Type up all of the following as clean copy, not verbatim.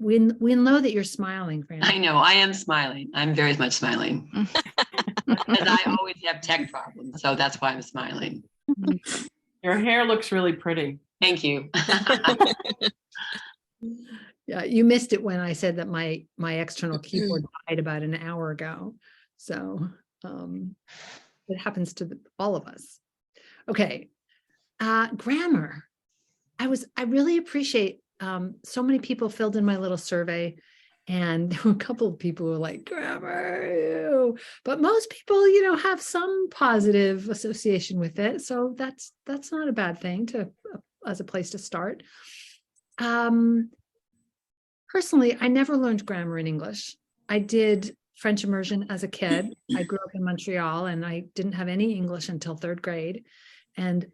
we know that you're smiling, Fran. I know, I am smiling. I'm very much smiling. Because I always have tech problems, so that's why I'm smiling. Your hair looks really pretty. Thank you. Yeah, you missed it when I said that my external keyboard died about an hour ago. So it happens to all of us. Okay, grammar. I really appreciate so many people filled in my little survey, and there were a couple of people who were like, grammar, ew. But most people, you know, have some positive association with it. So that's not a bad thing as a place to start. Personally, I never learned grammar in English. I did French immersion as a kid. I grew up in Montreal and I didn't have any English until 3rd grade, and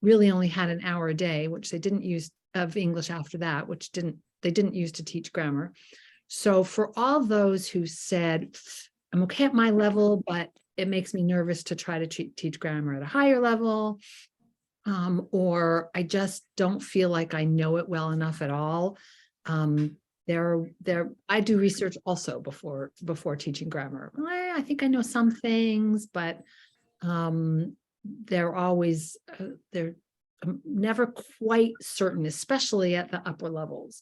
really only had an hour a day, which they didn't use of English after that, which they didn't use to teach grammar. So for all those who said, I'm okay at my level, but it makes me nervous to try to teach grammar at a higher level, or I just don't feel like I know it well enough at all. I do research also before teaching grammar. I think I know some things, but they're always they're never quite certain, especially at the upper levels.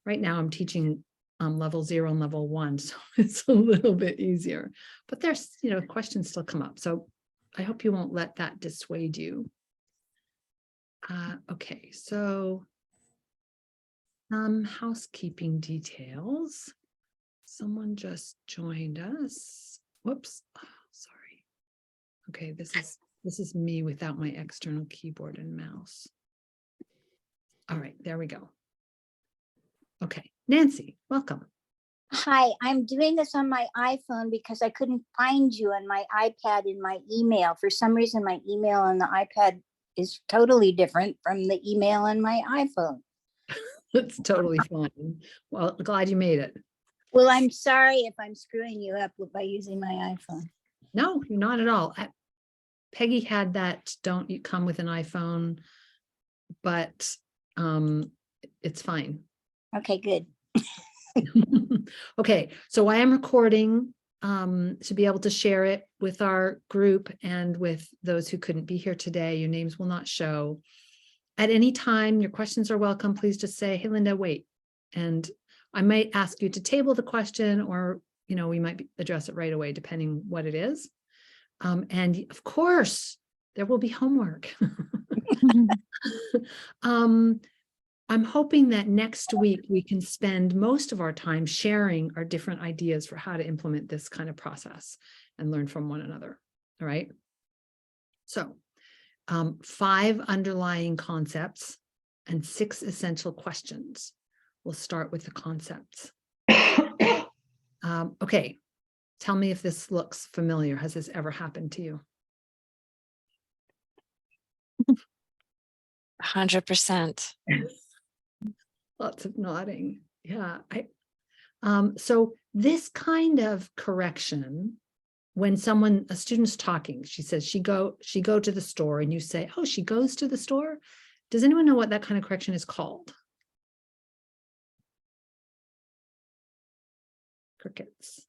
Right now I'm teaching level 0 and level 1, so it's a little bit easier, but there's, you know, questions still come up. So I hope you won't let that dissuade you. Okay, so housekeeping details. Someone just joined us. Whoops. Oh, sorry. Okay, this is me without my external keyboard and mouse. All right, there we go. Okay, Nancy, welcome. Hi, I'm doing this on my iPhone because I couldn't find you on my iPad in my email. For some reason, my email on the iPad is totally different from the email on my iPhone. That's totally fine. Well, glad you made it. Well, I'm sorry if I'm screwing you up by using my iPhone. No, not at all. Peggy had that, don't you come with an iPhone, but it's fine. Okay, good. Okay, so I am recording to be able to share it with our group and with those who couldn't be here today. Your names will not show. At any time, your questions are welcome. Please just say, hey, Linda, wait. And I might ask you to table the question, or, you know, we might address it right away, depending what it is. And of course, there will be homework. I'm hoping that next week we can spend most of our time sharing our different ideas for how to implement this kind of process and learn from one another. All right. So 5 underlying concepts and 6 essential questions. We'll start with the concepts. Okay. Tell me if this looks familiar. Has this ever happened to you? 100%. Lots of nodding. Yeah. So this kind of correction, when a student's talking, she says she go to the store, and you say, oh, she goes to the store. Does anyone know what that kind of correction is called? Crickets.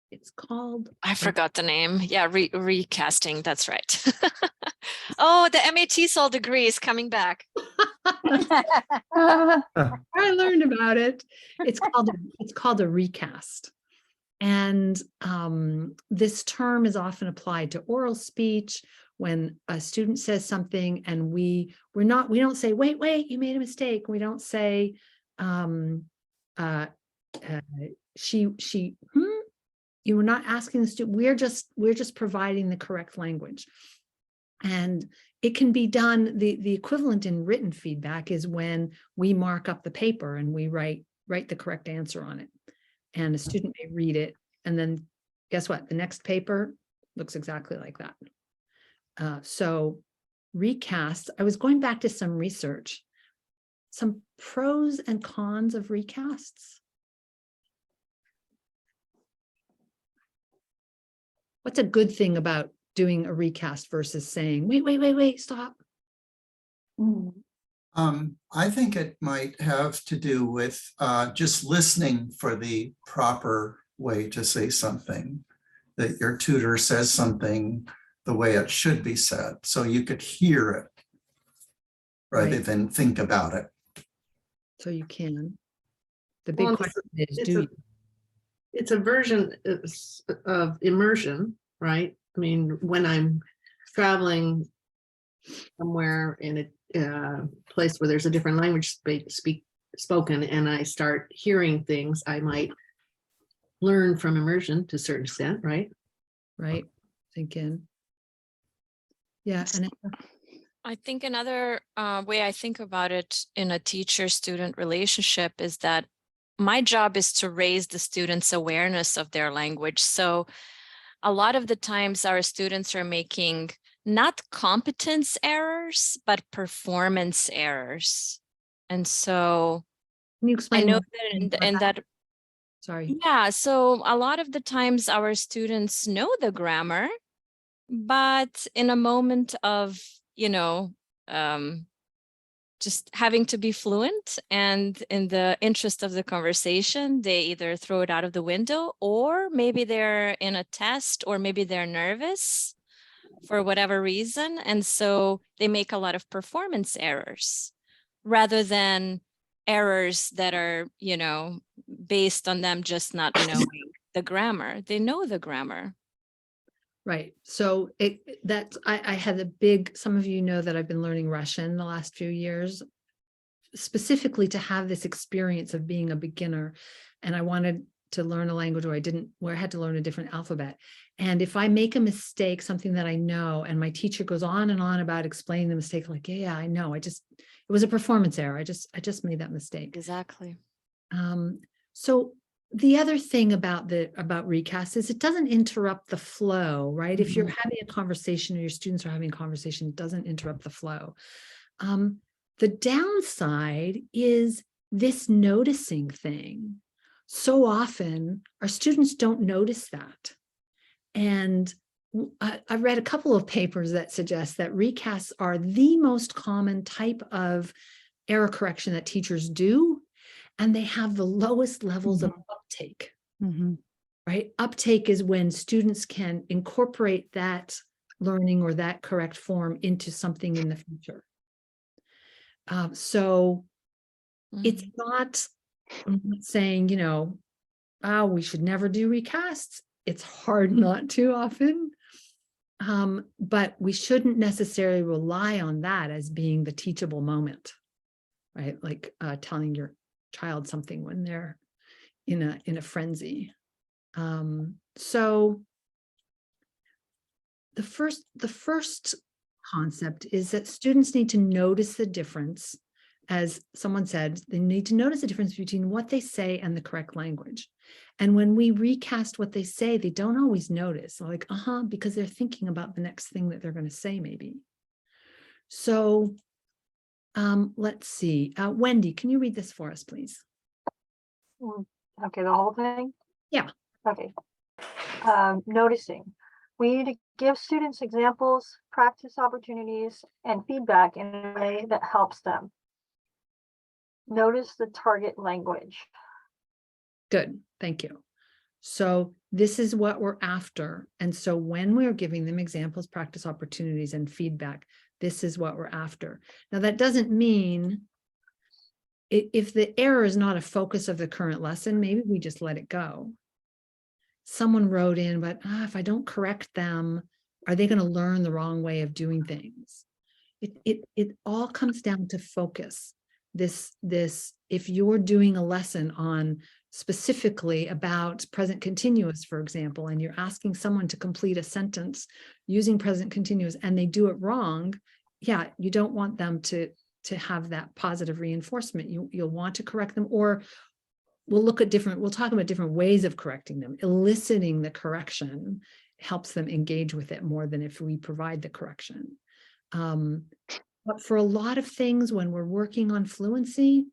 It's called. I forgot the name. Yeah, recasting. That's right. Oh, the TESOL degree is coming back. I learned about it. It's called a recast. And this term is often applied to oral speech when a student says something and we don't say, wait, you made a mistake. We don't say we're not asking the student, we're just providing the correct language. And it can be done, the equivalent in written feedback is when we mark up the paper and we write the correct answer on it. And a student may read it, and then guess what? The next paper looks exactly like that. So recast, I was going back to some research, some pros and cons of recasts. What's a good thing about doing a recast versus saying, wait, stop? I think it might have to do with just listening for the proper way to say something, that your tutor says something the way it should be said, so you could hear it rather Right. than think about it. So you can. The big Well, question is, it's do a- you? It's a version of immersion, right? I mean, when I'm traveling somewhere in a place where there's a different language spoken, and I start hearing things, I might learn from immersion to a certain extent, right? Right? Think in. Yeah, and I think another way I think about it in a teacher-student relationship is that my job is to raise the students' awareness of their language. So a lot of the times our students are making not competence errors, but performance errors. And so can you I explain know more that about in that, Sorry. yeah, so a lot of the times our students know the grammar, but in a moment of, just having to be fluent and in the interest of the conversation, they either throw it out of the window, or maybe they're in a test, or maybe they're nervous for whatever reason. And so they make a lot of performance errors rather than errors that are, based on them just not knowing the grammar. They know the grammar. Right. So I had some of you know that I've been learning Russian the last few years, specifically to have this experience of being a beginner. And I wanted to learn a language where I had to learn a different alphabet. And if I make a mistake, something that I know, and my teacher goes on and on about explaining the mistake, like, yeah, I know, it was a performance error. I just made that mistake. Exactly. So the other thing about recast is it doesn't interrupt the flow, right? If you're having a conversation or your students are having a conversation, it doesn't interrupt the flow. The downside is this noticing thing. So often our students don't notice that. And I've read a couple of papers that suggest that recasts are the most common type of error correction that teachers do, and they have the lowest levels of uptake, right? Uptake is when students can incorporate that learning or that correct form into something in the future. So it's not, I'm not saying, we should never do recasts. It's hard not to often. But we shouldn't necessarily rely on that as being the teachable moment, right? Like telling your child something when they're in a frenzy. So the first concept is that students need to notice the difference. As someone said, they need to notice the difference between what they say and the correct language. And when we recast what they say, they don't always notice, like, because they're thinking about the next thing that they're going to say, maybe. So let's see. Wendy, can you read this for us, please? Okay, the whole thing? Yeah. Okay. Noticing. We need to give students examples, practice opportunities, and feedback in a way that helps them. Notice the target language. Good, thank you. So this is what we're after. And so when we're giving them examples, practice opportunities, and feedback, this is what we're after. Now, that doesn't mean if the error is not a focus of the current lesson, maybe we just let it go. Someone wrote in, but if I don't correct them, are they going to learn the wrong way of doing things? It all comes down to focus. This, if you're doing a lesson on specifically about present continuous, for example, and you're asking someone to complete a sentence using present continuous and they do it wrong, yeah, you don't want them to have that positive reinforcement. You'll want to correct them, or we'll talk about different ways of correcting them. Eliciting the correction helps them engage with it more than if we provide the correction. But for a lot of things, when we're working on fluency,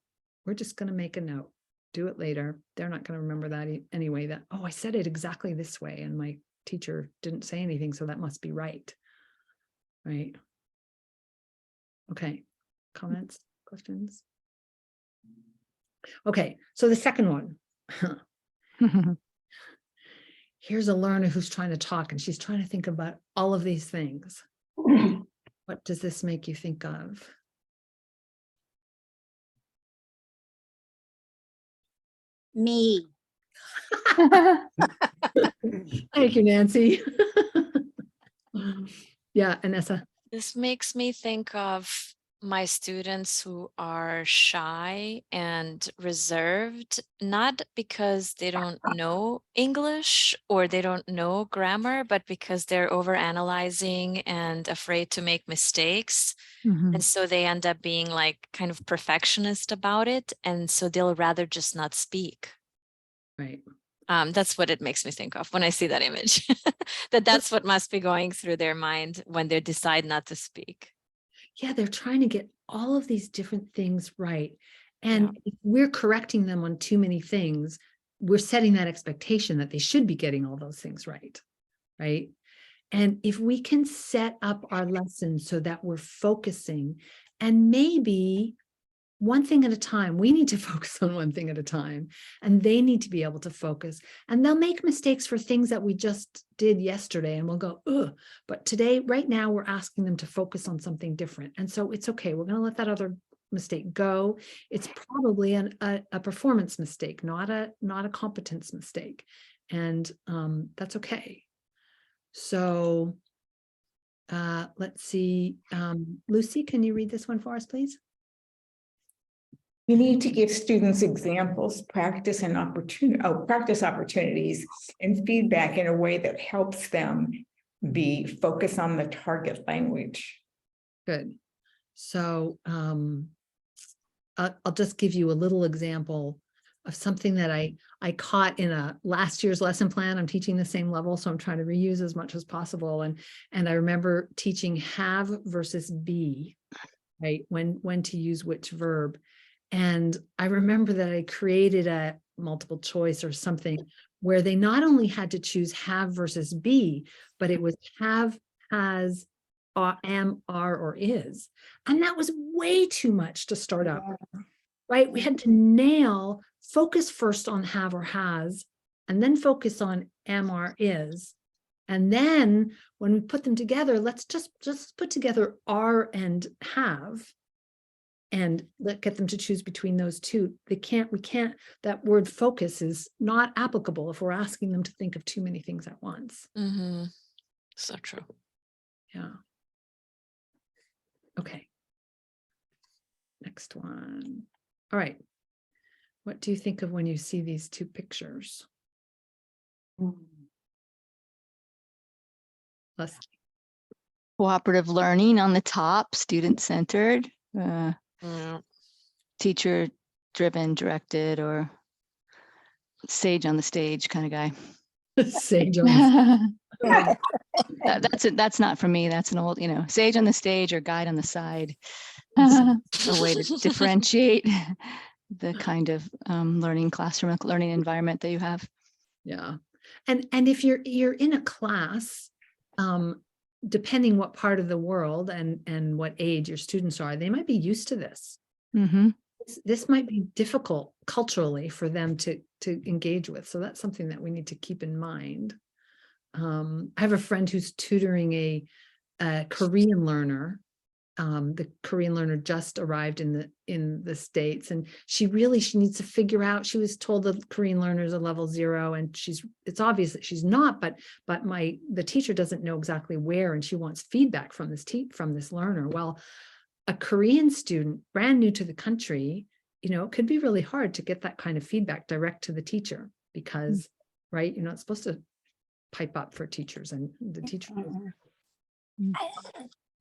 we're just going to make a note, do it later. They're not going to remember that anyway, that, I said it exactly this way and my teacher didn't say anything, so that must be right. Right. Okay. Comments, questions? Okay, so the second one. Here's a learner who's trying to talk and she's trying to think about all of these things. What does this make you think of? Me. Thank you, Nancy. Yeah, Anessa. This makes me think of my students who are shy and reserved, not because they don't know English or they don't know grammar, but because they're overanalyzing and afraid to make mistakes. And so they end up being like kind of perfectionist about it. And so they'll rather just not speak. Right. That's what it makes me think of when I see that image, that's what must be going through their mind when they decide not to speak. Yeah, they're trying to get all of these different things right. And if we're correcting them on too many things, we're setting that expectation that they should be getting all those things right. Right. And if we can set up our lessons so that we're focusing, and maybe one thing at a time, we need to focus on one thing at a time, and they need to be able to focus, and they'll make mistakes for things that we just did yesterday and we'll go, ugh, but today, right now, we're asking them to focus on something different. And so it's okay. We're going to let that other mistake go. It's probably a performance mistake, not a competence mistake. And that's okay. So let's see. Lucy, can you read this one for us, please? We need to give students examples, practice opportunities and feedback in a way that helps them be focused on the target language. Good. So I'll just give you a little example of something that I caught in a last year's lesson plan. I'm teaching the same level, so I'm trying to reuse as much as possible. And I remember teaching have versus be, right? When to use which verb. And I remember that I created a multiple choice or something where they not only had to choose have versus be, but it was have, has, am, are, or is. And that was way too much to start out, right? We had to focus first on have or has, and then focus on am, are, is. And then when we put them together, let's just put together are and have. And get them to choose between those two. We can't, that word focus is not applicable if we're asking them to think of too many things at once. So true. Yeah. Okay. Next one. All right. What do you think of when you see these two pictures? Leslie. Cooperative learning on the top, student-centered. Teacher driven, directed, or sage on the stage kind of guy. Sage on the That's not for me. That's an old, sage on the stage or guide on the side. A way to differentiate the kind of learning classroom, learning environment that you have. Yeah. And if you're in a class, depending what part of the world and what age your students are, they might be used to this. This might be difficult culturally for them to engage with. So that's something that we need to keep in mind. I have a friend who's tutoring a Korean learner. The Korean learner just arrived in the States, and she needs to figure out. She was told the Korean learner is a level 0, and it's obvious that she's not, but the teacher doesn't know exactly where, and she wants feedback from this learner. Well, a Korean student brand new to the country, it could be really hard to get that kind of feedback direct to the teacher because, right, you're not supposed to pipe up for teachers, and the teacher.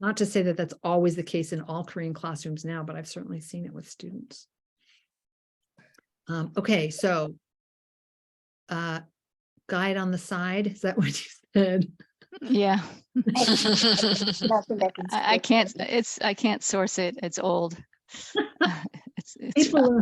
Not to say that that's always the case in all Korean classrooms now, but I've certainly seen it with students. Okay, so guide on the side, is that what you said? Yeah. Nothing that can I stick. can't source it. It's old. It's People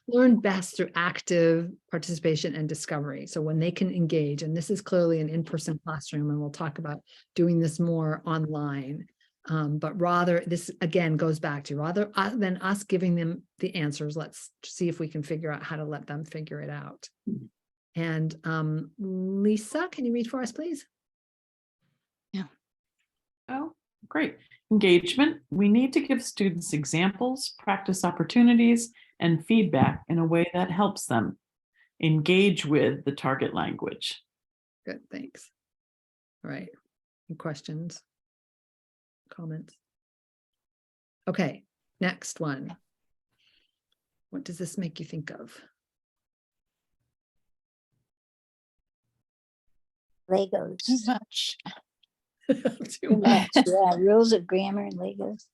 learn best through active participation and discovery. So when they can engage, and this is clearly an in-person classroom, and we'll talk about doing this more online. But rather, this again goes back to rather than us giving them the answers, let's see if we can figure out how to let them figure it out. And Lisa, can you read for us, please? Oh, great. Engagement. We need to give students examples, practice opportunities, and feedback in a way that helps them engage with the target language. Good, thanks. All right, any questions? Comments? Okay, next one. What does this make you think of? Legos. Too much. Too much. Yeah, rules of grammar and Legos.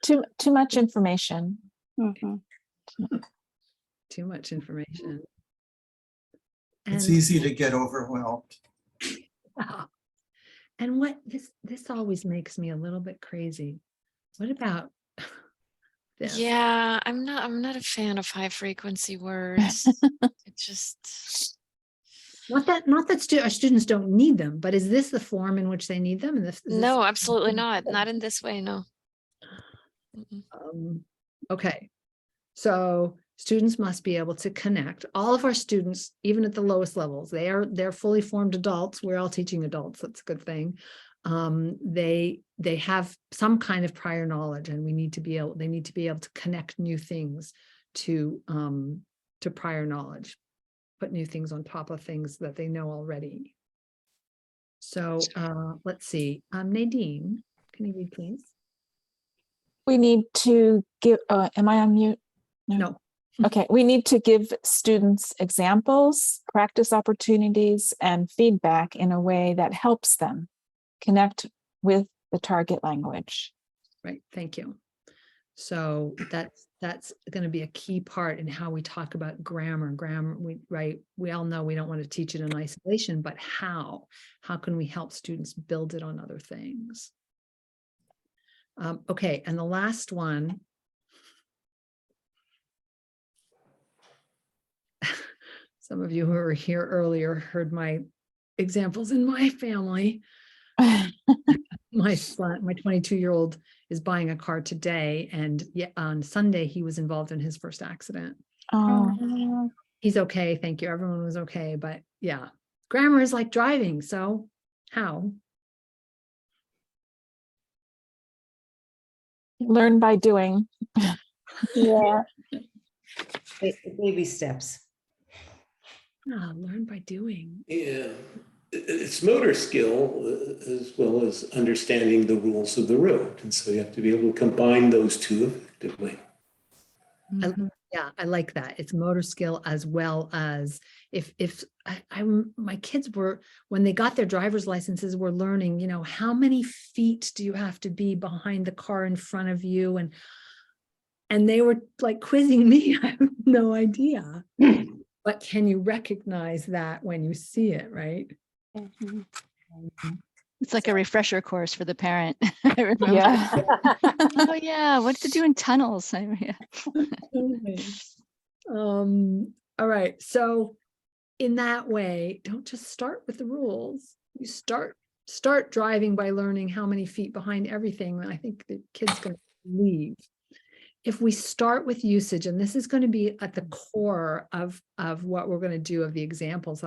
Too much information. Mhm. Too much information. It's And- easy to get overwhelmed. And what this always makes me a little bit crazy. What about this? Yeah, I'm not a fan of high frequency words. It just Not that our students don't need them, but is this the form in which they need them? And this, no, absolutely not. Not in this way, no. Mm-mm. Okay, so students must be able to connect. All of our students, even at the lowest levels, they're fully formed adults. We're all teaching adults. That's a good thing. They have some kind of prior knowledge, and they need to be able to connect new things to prior knowledge, put new things on top of things that they know already. So let's see. Nadine, can you read, please? We need to give, am I on mute? No. Okay, we need to give students examples, practice opportunities, and feedback in a way that helps them connect with the target language. Right, thank you. So that's going to be a key part in how we talk about grammar. We all know we don't want to teach it in isolation, but how can we help students build it on other things? Okay, and the last one. Some of you who were here earlier heard my examples in my family. My son, my 22-year-old is buying a car today, and on Sunday he was involved in his first accident. Oh, He's okay, thank you. Everyone was okay, but yeah, grammar is like driving. So how? learn by doing. Yeah. Baby steps. Learn by doing. Yeah, it's motor skill as well as understanding the rules of the road. And so you have to be able to combine those two effectively. Yeah, I like that. It's motor skill as well as if my kids were, when they got their driver's licenses, were learning, how many feet do you have to be behind the car in front of you? And they were like quizzing me. I have no idea. But can you recognize that when you see it, right? Mhm. It's like a refresher course for the parent. I remember. Yeah. Oh yeah, what to do in tunnels? Yeah. All right. So in that way, don't just start with the rules. You start driving by learning how many feet behind everything. And I think the kid's going to leave. If we start with usage, and this is going to be at the core of what we're going to do, of the examples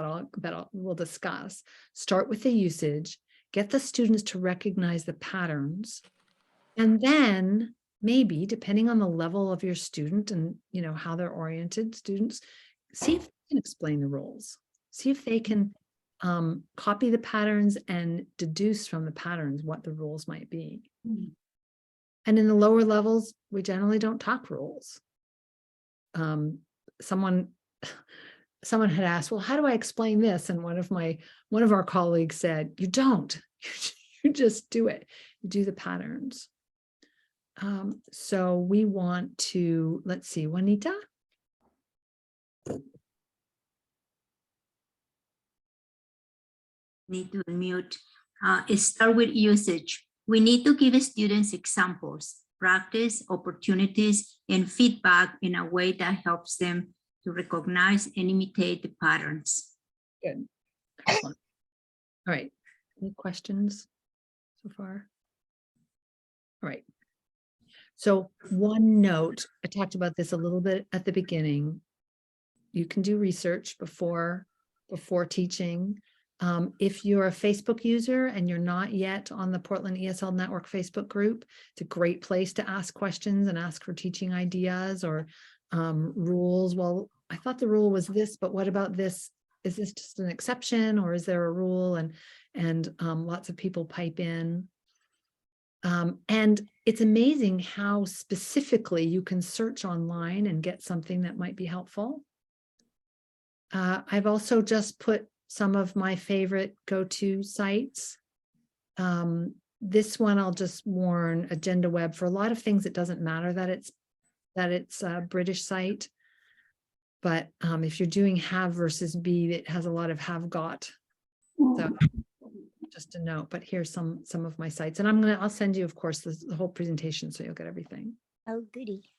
we'll discuss, start with the usage, get the students to recognize the patterns, and then maybe, depending on the level of your student and how they're oriented, students, see if they can explain the rules, see if they can copy the patterns and deduce from the patterns what the rules might be. And in the lower levels, we generally don't talk rules. Someone had asked, well, how do I explain this? And one of our colleagues said, you don't, you just do it. You do the patterns. So we want to, let's see, Juanita. Need to unmute. Start with usage. We need to give students examples, practice opportunities, and feedback in a way that helps them to recognize and imitate the patterns. Good. Excellent. All right. Any questions so far? All right. So one note, I talked about this a little bit at the beginning. You can do research before teaching. If you're a Facebook user and you're not yet on the Portland ESL Network Facebook group, it's a great place to ask questions and ask for teaching ideas or rules. Well, I thought the rule was this, but what about this? Is this just an exception or is there a rule? And lots of people pipe in. And it's amazing how specifically you can search online and get something that might be helpful. I've also just put some of my favorite go-to sites. This one I'll just warn Agenda Web. For a lot of things, it doesn't matter that it's a British site. But if you're doing have versus be, it has a lot of have got. So just a note, but here's some of my sites. And I'll send you, of course, the whole presentation so you'll get everything. Oh, goody.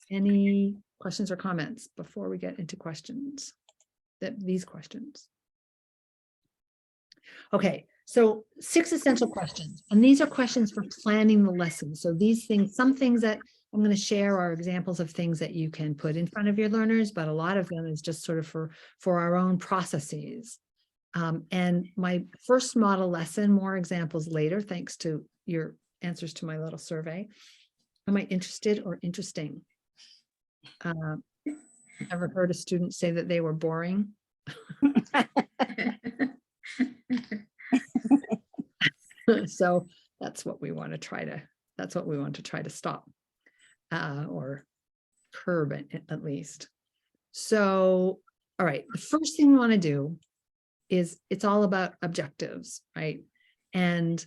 Any questions or comments before we get into questions? These questions. Okay, so 6 essential questions, and these are questions for planning the lesson. So these things, some things that I'm going to share are examples of things that you can put in front of your learners, but a lot of them is just sort of for our own processes. And my first model lesson, more examples later, thanks to your answers to my little survey. Am I interested or interesting? Ever heard a student say that they were boring? So that's what we want to try to stop or curb at least. So, all right, the first thing we want to do is it's all about objectives, right? And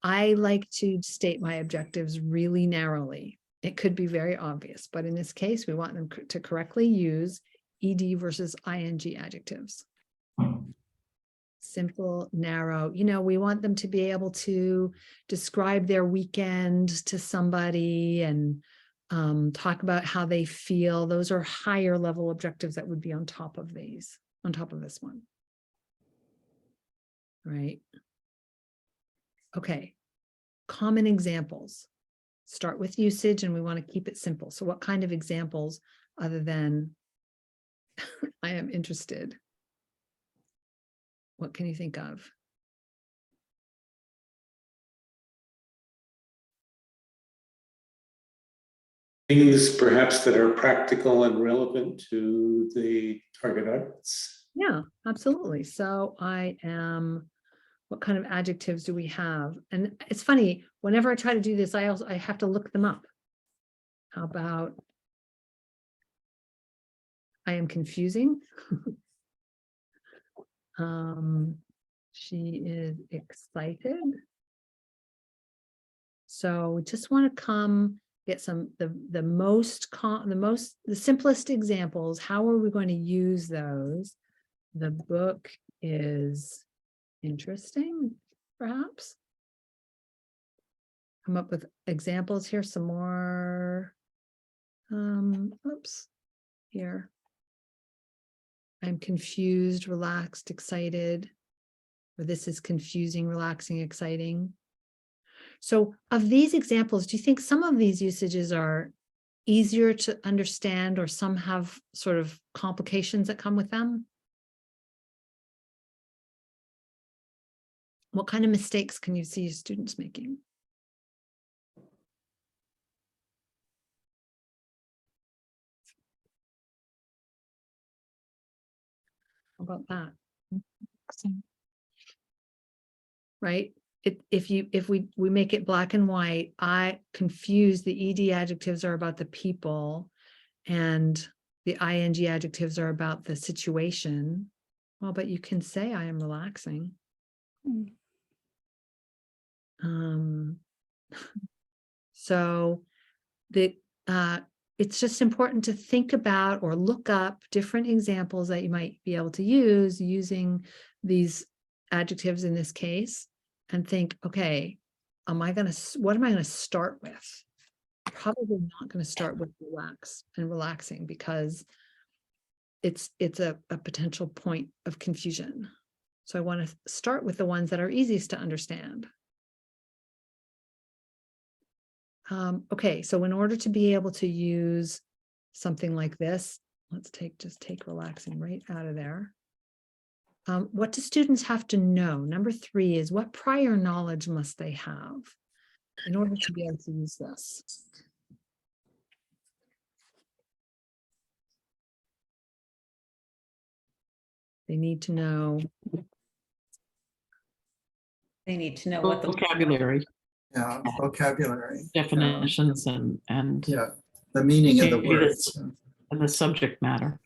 I like to state my objectives really narrowly. It could be very obvious, but in this case, we want them to correctly use ED versus ING adjectives. Simple, narrow, we want them to be able to describe their weekend to somebody and talk about how they feel. Those are higher level objectives that would be on top of this one. Right. Okay. Common examples. Start with usage and we want to keep it simple. So what kind of examples other than I am interested? What can you think of? Things perhaps that are practical and relevant to the target audience. Yeah, absolutely. So what kind of adjectives do we have? And it's funny, whenever I try to do this, I have to look them up. How about I am confusing? She is excited. So we just want to get the simplest examples. How are we going to use those? The book is interesting, perhaps. Come up with examples here, some more. Oops, here. I'm confused, relaxed, excited. Or this is confusing, relaxing, exciting. So of these examples, do you think some of these usages are easier to understand or some have sort of complications that come with them? What kind of mistakes can you see your students making? How about that? Right? If we make it black and white, I confuse the ED adjectives are about the people and the ING adjectives are about the situation. Well, but you can say I am relaxing. So it's just important to think about or look up different examples that you might be able to use using these adjectives in this case and think, okay, what am I going to start with? Probably not going to start with relaxing because it's a potential point of confusion. So I want to start with the ones that are easiest to understand. Okay, so in order to be able to use something like this, let's just take relaxing right out of there. What do students have to know? Number 3 is, what prior knowledge must they have in order to be able to use this? They need to know. They need to know what the Vocabulary, Yeah, vocabulary. definitions, and Yeah, the meaning of the maybe the- words. and the subject matter.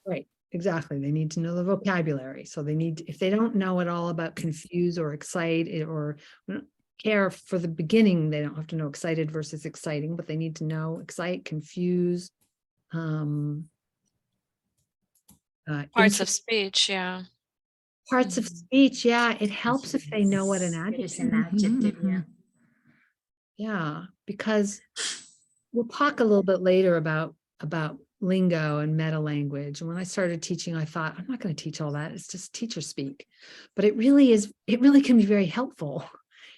Right, exactly. They need to know the vocabulary. So they need, if they don't know at all about confuse or excite or care for the beginning, they don't have to know excited versus exciting, but they need to know excite, confuse. Parts of speech, yeah. Parts of speech, yeah. It helps if they know what an adjective It's an adjective, yeah. Yeah, because we'll talk a little bit later about lingo and meta language. And when I started teaching, I thought, I'm not going to teach all that. It's just teacher speak. But it really is, it really can be very helpful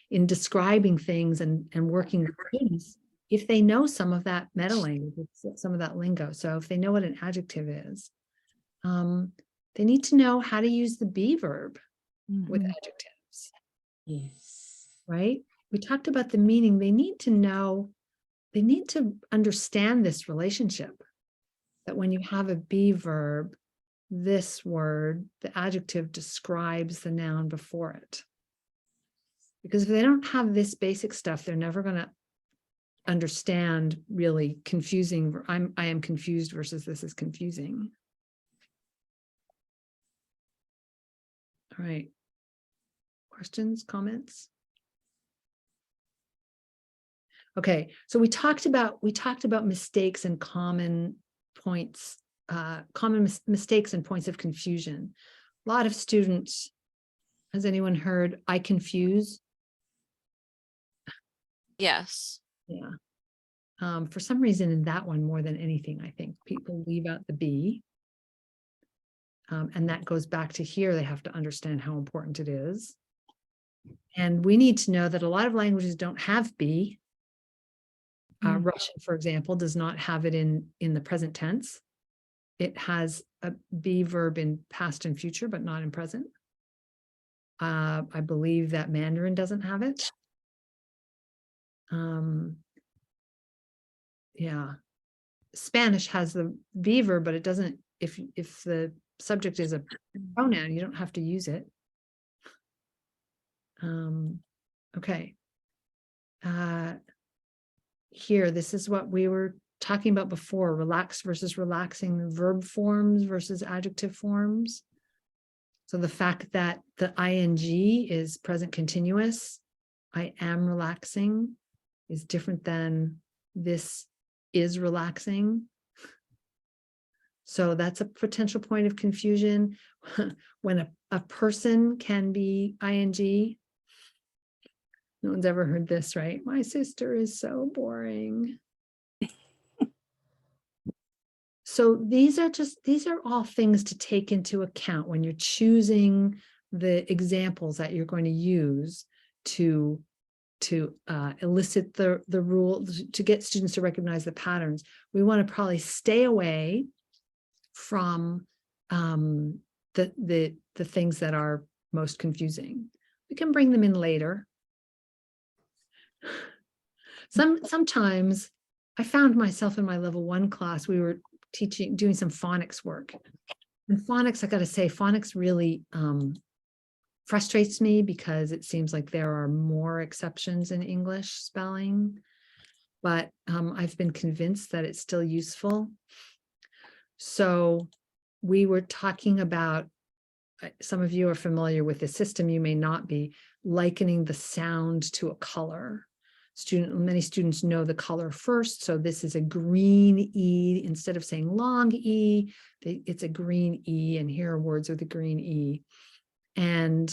in describing things and working with students if they know some of that meta language, some of that lingo. So if they know what an adjective is, they need to know how to use the be verb with adjectives. Yes. Right? We talked about the meaning. They need to know, they need to understand this relationship, that when you have a be verb, this word, the adjective describes the noun before it. Because if they don't have this basic stuff, they're never going to understand really confusing. I am confused versus this is confusing. All right. Questions, comments? Okay, so we talked about mistakes and common points, mistakes and points of confusion. A lot of students, has anyone heard I confuse? Yes. Yeah. For some reason in that one more than anything, I think people leave out the be. And that goes back to here, they have to understand how important it is. And we need to know that a lot of languages don't have be. Russian, for example, does not have it in the present tense. It has a be verb in past and future, but not in present. I believe that Mandarin doesn't have it. Yeah. Spanish has the be verb, but it doesn't, if the subject is a pronoun, you don't have to use it. Okay. Here, this is what we were talking about before, relax versus relaxing, verb forms versus adjective forms. So the fact that the ing is present continuous, I am relaxing, is different than this is relaxing. So that's a potential point of confusion. When a person can be ing. No one's ever heard this, right? My sister is so boring. So these are all things to take into account when you're choosing the examples that you're going to use to elicit the rules, to get students to recognize the patterns. We want to probably stay away from the things that are most confusing. We can bring them in later. Sometimes I found myself in my level 1 class, we were doing some phonics work. And phonics, I got to say, phonics really frustrates me because it seems like there are more exceptions in English spelling, but I've been convinced that it's still useful. So we were talking about, some of you are familiar with the system, you may not be, likening the sound to a color. Many students know the color first. So this is a green E. Instead of saying long E, it's a green E, and here are words with a green E. And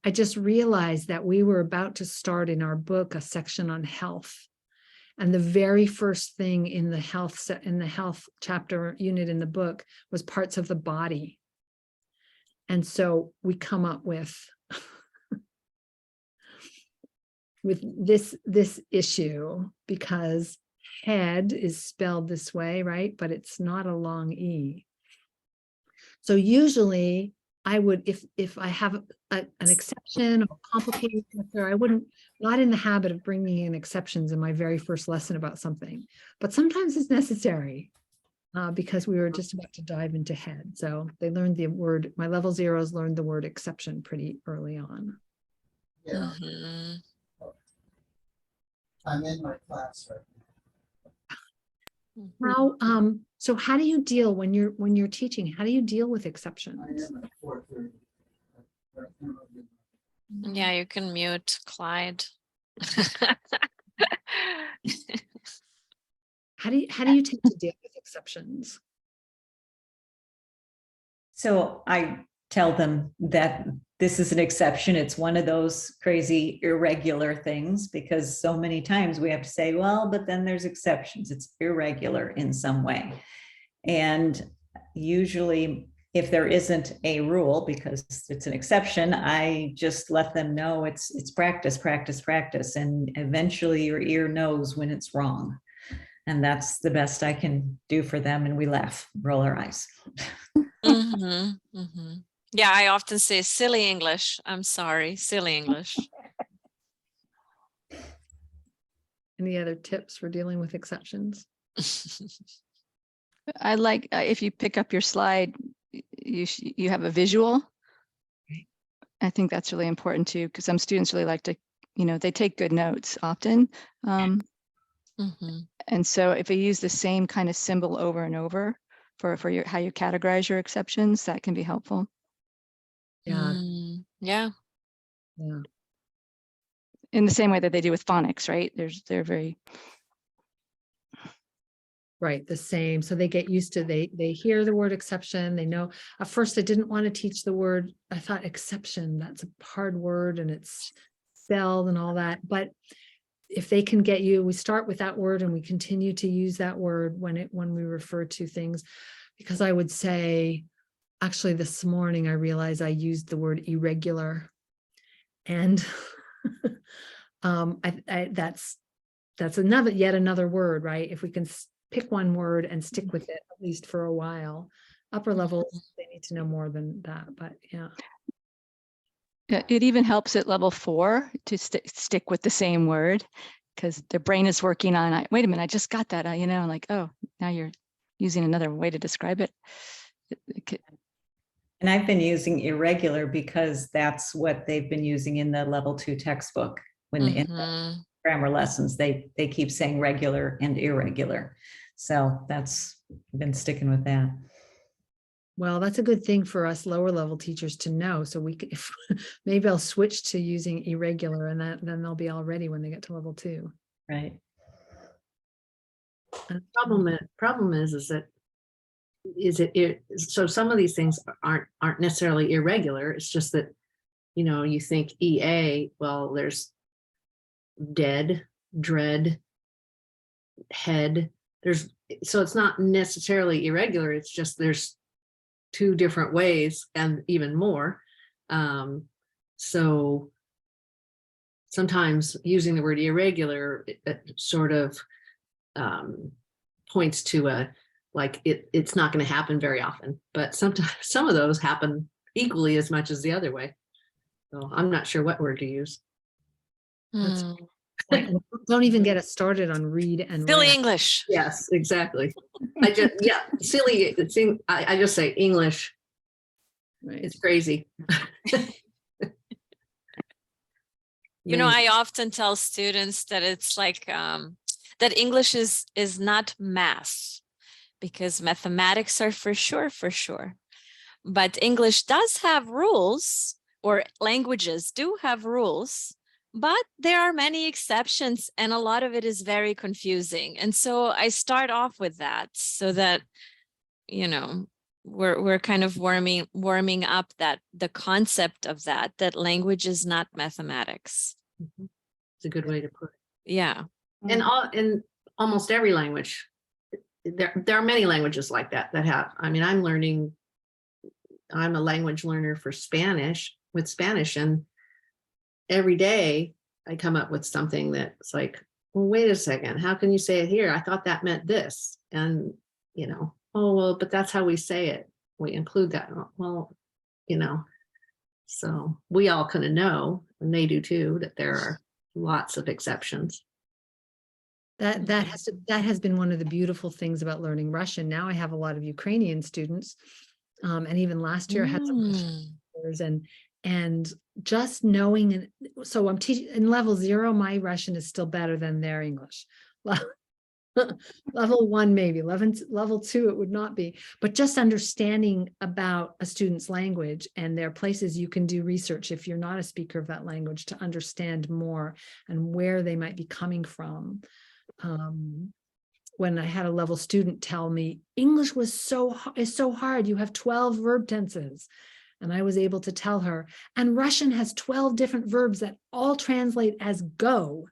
I just realized that we were about to start in our book a section on health. And the very first thing in the health chapter unit in the book was parts of the body. And so we come up with this issue because head is spelled this way, right? But it's not a long E. So usually I would, if I have an exception or complicated answer, I wouldn't, not in the habit of bringing in exceptions in my very first lesson about something, but sometimes it's necessary because we were just about to dive into head. So they learned the word, my level zeros learned the word exception pretty early on. Yeah, Mhm. I'm in my class right How so how do you deal when you're teaching? How do you deal with now. I exceptions? am at 4:30. Yeah, you can mute Clyde. How do you tend to deal with exceptions? So I tell them that this is an exception. It's one of those crazy irregular things, because so many times we have to say, well, but then there's exceptions. It's irregular in some way. And usually if there isn't a rule, because it's an exception, I just let them know it's practice, practice, practice. And eventually your ear knows when it's wrong. And that's the best I can do for them. And we laugh, roll our eyes. Mhm, mhm. Yeah, I often say silly English. I'm sorry, silly English. Any other tips for dealing with exceptions? I like if you pick up your slide, you have a visual. I think that's really important too, because some students really like to, they take good notes often. Mhm. And so if you use the same kind of symbol over and over for your how you categorize your exceptions, that can be helpful. Yeah, Yeah. yeah. In the same way that they do with phonics, right? They're very Right, the same. So they get used to, they hear the word exception. They know, at first I didn't want to teach the word. I thought exception, that's a hard word and it's spelled and all that. But if they can get you, we start with that word and we continue to use that word when we refer to things. Because I would say, actually this morning I realized I used the word irregular. And that's yet another word, right? If we can pick one word and stick with it at least for a while. Upper levels, they need to know more than that, but yeah. It even helps at level 4 to stick with the same word, because the brain is working on, wait a minute, I just got that, like, oh, now you're using another way to describe it. And I've been using irregular because that's what they've been using in the level 2 textbook. When in the grammar lessons, they keep saying regular and irregular. So that's been sticking with that. Well, that's a good thing for us lower level teachers to know. So we could, maybe I'll switch to using irregular and then they'll be all ready when they get to level 2. Right. And the problem is that so some of these things aren't necessarily irregular. It's just that, you think EA, well, there's dead, dread, head. So it's not necessarily irregular. It's just there's 2 different ways and even more. So sometimes using the word irregular, it sort of points to it's not going to happen very often, but sometimes some of those happen equally as much as the other way. So I'm not sure what word to use. Don't even get us started on read and silly read. English. Yes, exactly. Silly. I just say English. Right. It's crazy. I often tell students that it's like that English is not math, because mathematics are for sure. But English does have rules, or languages do have rules, but there are many exceptions and a lot of it is very confusing. And so I start off with that so that, we're kind of warming up that the concept of that language is not mathematics. It's a good way to put it. Yeah. And in almost every language, there are many languages like that have. I mean, I'm learning I'm a language learner for Spanish with Spanish, and every day I come up with something that's like, well, wait a second, how can you say it here? I thought that meant this. And, you know, oh, well, but that's how we say it. We include that. Well, you know, so we all kind of know, and they do too, that there are lots of exceptions. That has been one of the beautiful things about learning Russian. Now I have a lot of Ukrainian students, and even last year I had some Russian and just knowing. And so I'm teaching in level 0. My Russian is still better than their English. Level 1, maybe level 2, it would not be. But just understanding about a student's language, and there are places you can do research if you're not a speaker of that language to understand more and where they might be coming from. When I had a level student tell me English is so hard, you have 12 verb tenses, and I was able to tell her, and Russian has 12 different verbs that all translate as go.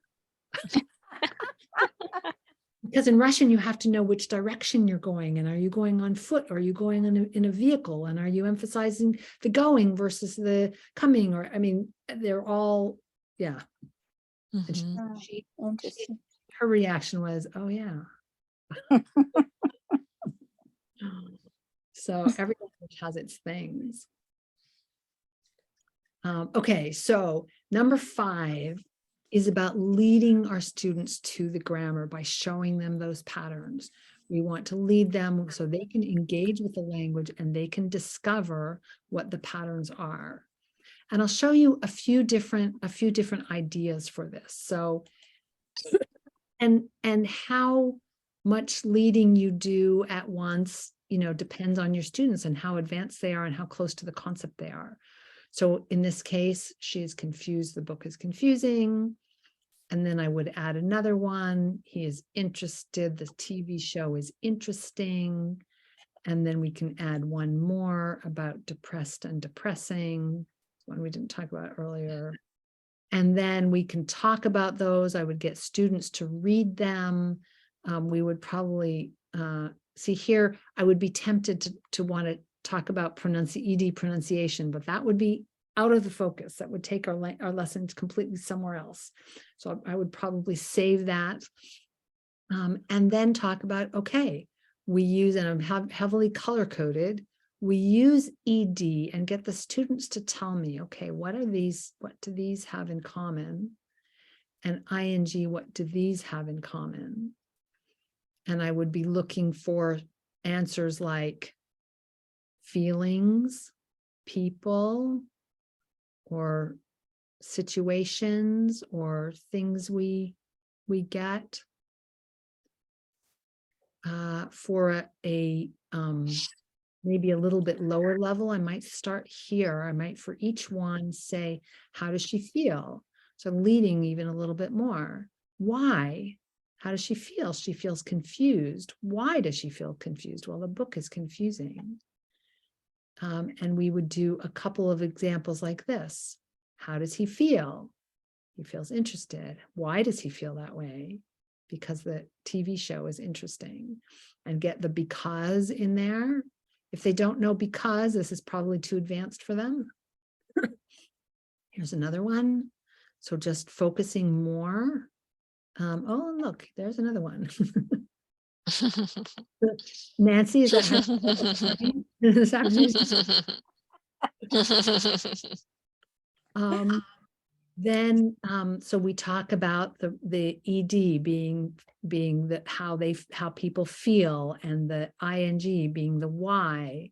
Because in Russian you have to know which direction you're going, and are you going on foot, or are you going in a vehicle, and are you emphasizing the going versus the coming, or I mean they're all, yeah. And her reaction was, oh yeah. So every language has its things. Okay, so number 5 is about leading our students to the grammar by showing them those patterns. We want to lead them so they can engage with the language and they can discover what the patterns are. And I'll show you a few different ideas for this. So, and how much leading you do at once, you know, depends on your students and how advanced they are and how close to the concept they are. So in this case, she is confused. The book is confusing. And then I would add another one. He is interested. The TV show is interesting. And then we can add one more about depressed and depressing, one we didn't talk about earlier. And then we can talk about those. I would get students to read them. We would probably see here, I would be tempted to want to talk about ED pronunciation, but that would be out of the focus. That would take our lessons completely somewhere else. So I would probably save that. And then talk about, okay, we use, and I'm heavily color coded, we use ED and get the students to tell me, okay, what do these have in common? And ING, what do these have in common? And I would be looking for answers like feelings, people, or situations, or things we get. For a maybe a little bit lower level, I might start here. I might for each one say, how does she feel? So leading even a little bit more. Why? How does she feel? She feels confused. Why does she feel confused? Well, the book is confusing. And we would do a couple of examples like this. How does he feel? He feels interested. Why does he feel that way? Because the TV show is interesting. And get the because in there. If they don't know because, this is probably too advanced for them. Here's another one. So just focusing more. Oh, look, there's another one. Nancy, is that how then so we talk about the ED being the how people feel, and the ING being the why.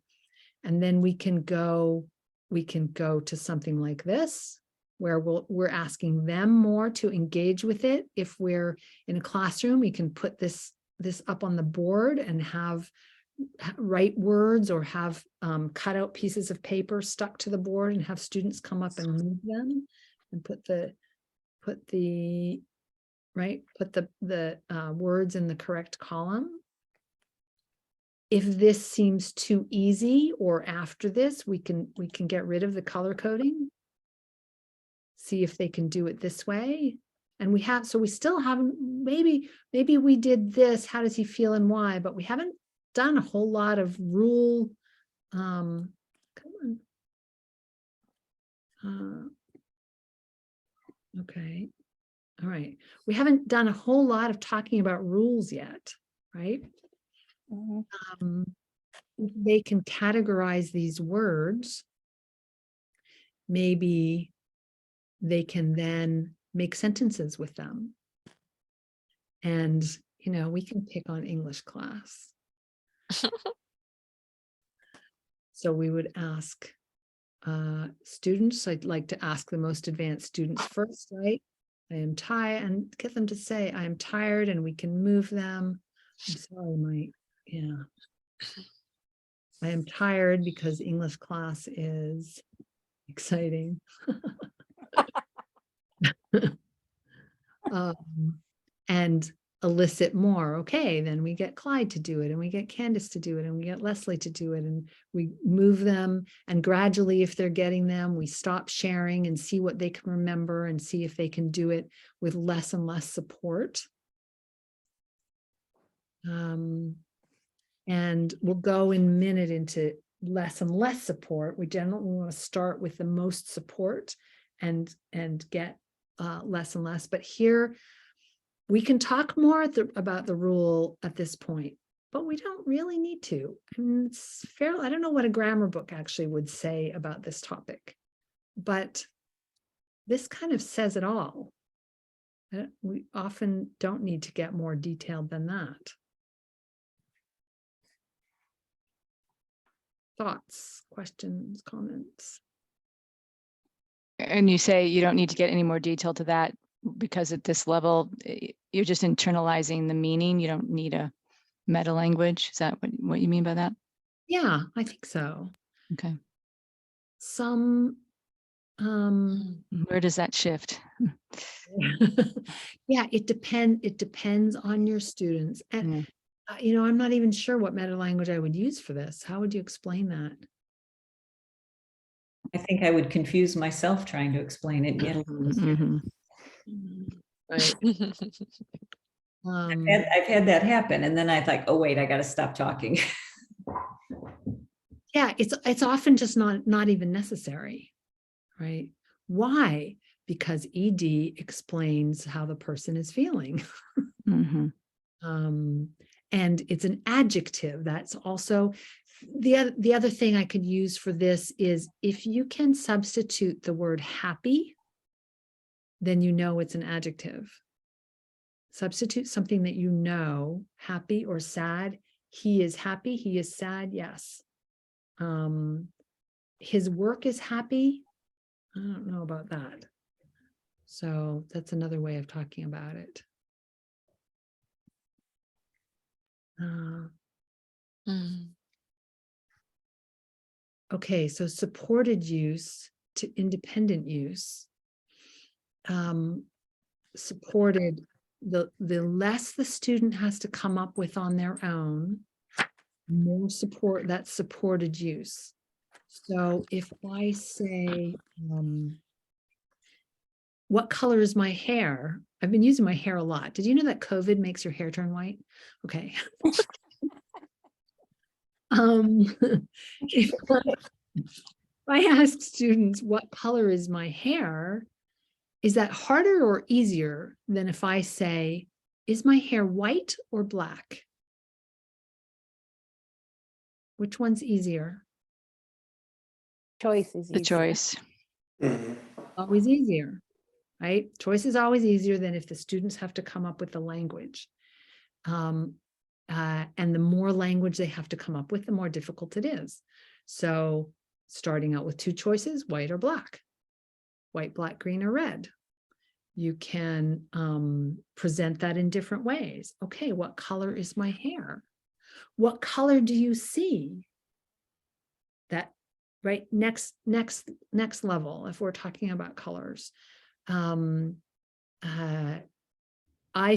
And then we can go to something like this, where we're asking them more to engage with it. If we're in a classroom, we can put this up on the board and write words, or have cut out pieces of paper stuck to the board and have students come up and move them and put the words in the correct column. If this seems too easy, or after this, we can get rid of the color coding. See if they can do it this way. And we still haven't, maybe we did this, how does he feel and why, but we haven't done a whole lot of rule Come on. Okay. All right. We haven't done a whole lot of talking about rules yet, right? They can categorize these words. Maybe they can then make sentences with them. And, you know, we can pick on English class. So we would ask students, I'd like to ask the most advanced students first, right? I am tired, and get them to say, I am tired, and we can move them. I'm sorry, yeah. I am tired because English class is exciting. And elicit more. Okay, then we get Clyde to do it, and we get Candace to do it, and we get Leslie to do it, and we move them. And gradually, if they're getting them, we stop sharing and see what they can remember and see if they can do it with less and less support. And we'll go in a minute into less and less support. We generally want to start with the most support and get less and less. But here, we can talk more about the rule at this point, but we don't really need to. I mean, it's fair. I don't know what a grammar book actually would say about this topic, but this kind of says it all. We often don't need to get more detailed than that. Thoughts, questions, comments? And you say you don't need to get any more detail to that because at this level, you're just internalizing the meaning. You don't need a meta language. Is that what you mean by that? Yeah, I think so. Okay. Some, where does that shift? yeah, it depends on your students. And, you know, I'm not even sure what meta language I would use for this. How would you explain that? I think I would confuse myself trying to explain it. Yet Right. I've had that happen, and then I thought, oh wait, I got to stop talking. Yeah, it's often just not even necessary, right? Why? Because ED explains how the person is feeling. And it's an adjective. That's also the other thing I could use for this is if you can substitute the word happy, then you know it's an adjective. Substitute something that you know, happy or sad. He is happy, he is sad, yes. His work is happy. I don't know about that. So that's another way of talking about it. Okay, so supported use to independent use. Supported, the less the student has to come up with on their own, more support, that's supported use. So if I say, what color is my hair? I've been using my hair a lot. Did you know that COVID makes your hair turn white? Okay. If I ask students, what color is my hair? Is that harder or easier than if I say, is my hair white or black? Which one's easier? Choice is The easier. choice. Always easier, right? Choice is always easier than if the students have to come up with the language. And the more language they have to come up with, the more difficult it is. So starting out with two choices, white or black, white, black, green, or red. You can present that in different ways. Okay, what color is my hair? What color do you see? That, right, next level, if we're talking about colors. I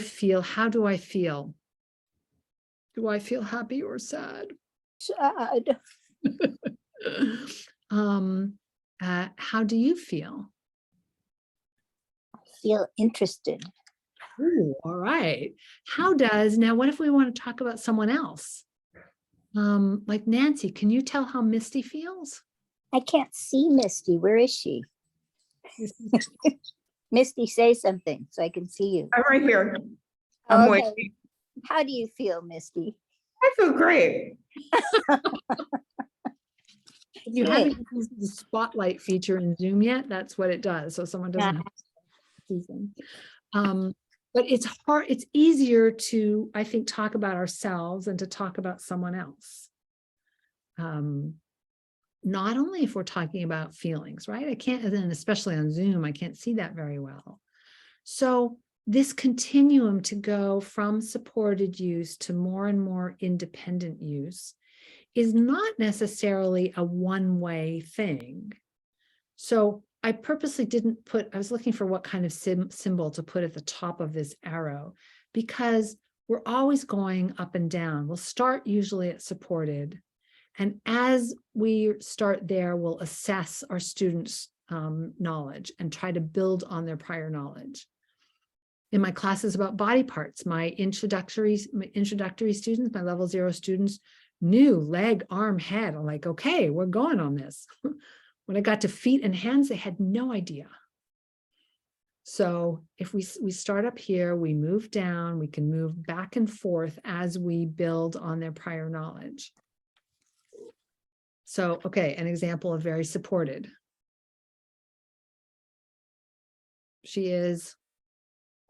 feel, how do I feel? Do I feel happy or sad? Sad. How do you feel? I feel interested. Ooh, all right. Now what if we want to talk about someone else? Like Nancy, can you tell how Misty feels? I can't see Misty. Where is she? Misty, say something so I can see you. I'm right here. I'm Okay. waiting. How do you feel, Misty? I feel great. If you haven't used the spotlight feature in Zoom yet, that's what it does. So someone doesn't have to see them. But it's hard, it's easier to, I think, talk about ourselves and to talk about someone else. Not only if we're talking about feelings, right? I can't, and then especially on Zoom, I can't see that very well. So this continuum to go from supported use to more and more independent use is not necessarily a one-way thing. So I purposely didn't put, I was looking for what kind of symbol to put at the top of this arrow, because we're always going up and down. We'll start usually at supported. And as we start there, we'll assess our students' knowledge and try to build on their prior knowledge. In my classes about body parts, my introductory students, my level 0 students, knew leg, arm, head. I'm like, okay, we're going on this. When I got to feet and hands, they had no idea. So if we start up here, we move down, we can move back and forth as we build on their prior knowledge. So, okay, an example of very supported. She is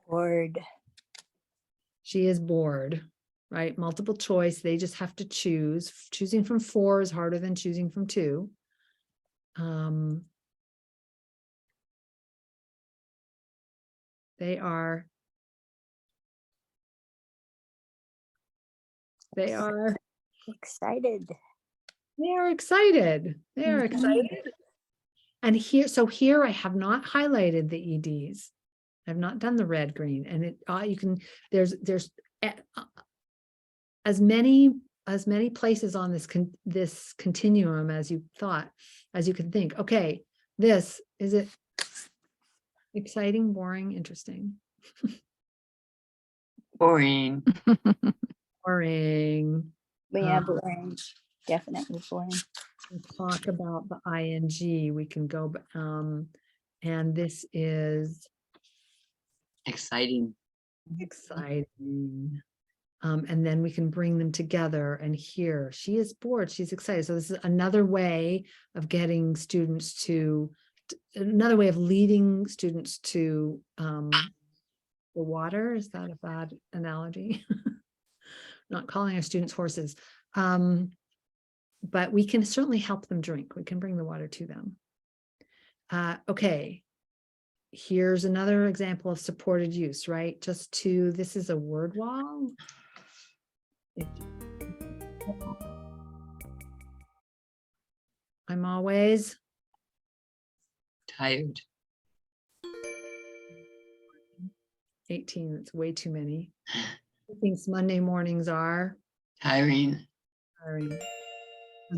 bored. She is bored, right? Multiple choice, they just have to choose. Choosing from 4 is harder than choosing from 2. They are excited. They are excited. They are excited. And here, so here I have not highlighted the EDs. I've not done the red, green, and it you can, there's as many places on this continuum as you can think. Okay, this is it exciting, boring, interesting? Boring. Boring. Yeah, boring. Definitely boring. We'll talk about the ing. We can go, and this is exciting. Exciting. And then we can bring them together, and here she is bored, she's excited. So this is another way of getting students to, another way of leading students to the water. Is that a bad analogy? Not calling our students horses. But we can certainly help them drink. We can bring the water to them. Okay. Here's another example of supported use, right? Just to, this is a word wall. I'm always tired. 18, it's way too many. I think Monday mornings are tiring.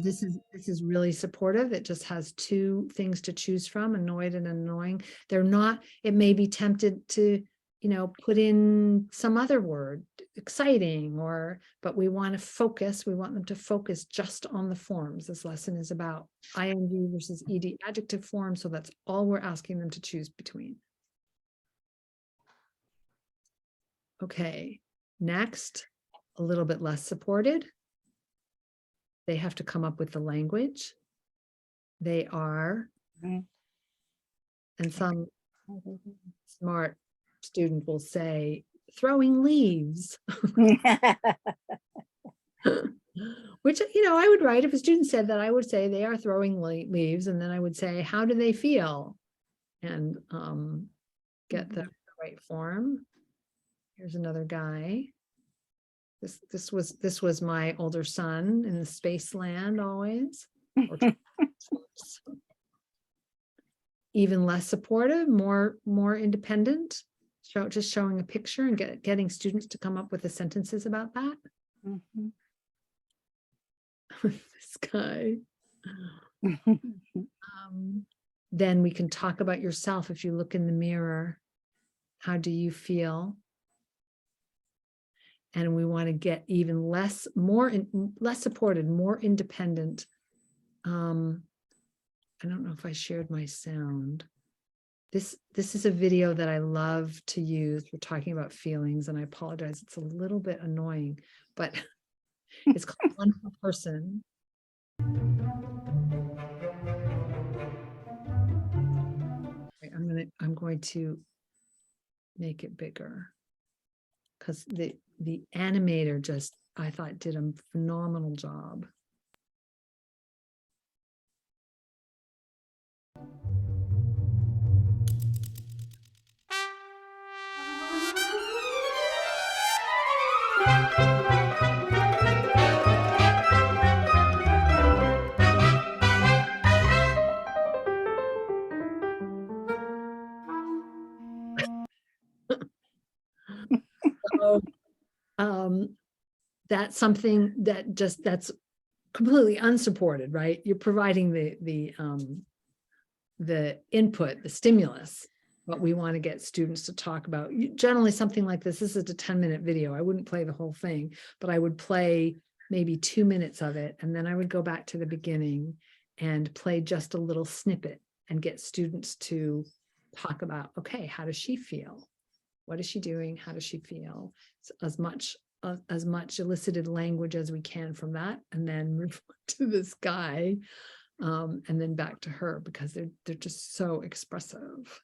This is really supportive. It just has 2 things to choose from, annoyed and annoying. They're not, it may be tempted to, put in some other word, exciting, but we want to focus, we want them to focus just on the forms. This lesson is about ing versus ed adjective form. So that's all we're asking them to choose between. Okay, next, a little bit less supported. They have to come up with the language. They are, and some smart student will say, throwing leaves. Which, I would write, if a student said that, I would say they are throwing leaves, and then I would say, how do they feel? And get the right form. Here's another guy. This was my older son in the space land always. Even less supportive, more independent. Just showing a picture and getting students to come up with the sentences about that. This guy. Then we can talk about yourself. If you look in the mirror, how do you feel? And we want to get even less supported, more independent. I don't know if I shared my sound. This is a video that I love to use for talking about feelings, and I apologize, it's a little bit annoying, but it's called One Per Person. Okay, I'm going to make it bigger because the animator just, I thought, did a phenomenal job. So, that's something that that's completely unsupported, right? You're providing the input, the stimulus, what we want to get students to talk about. Generally, something like this is a 10-minute video. I wouldn't play the whole thing, but I would play maybe 2 minutes of it, and then I would go back to the beginning and play just a little snippet and get students to talk about, okay, how does she feel? What is she doing? How does she feel? So as much elicited language as we can from that, and then move to this guy, and then back to her, because they're just so expressive.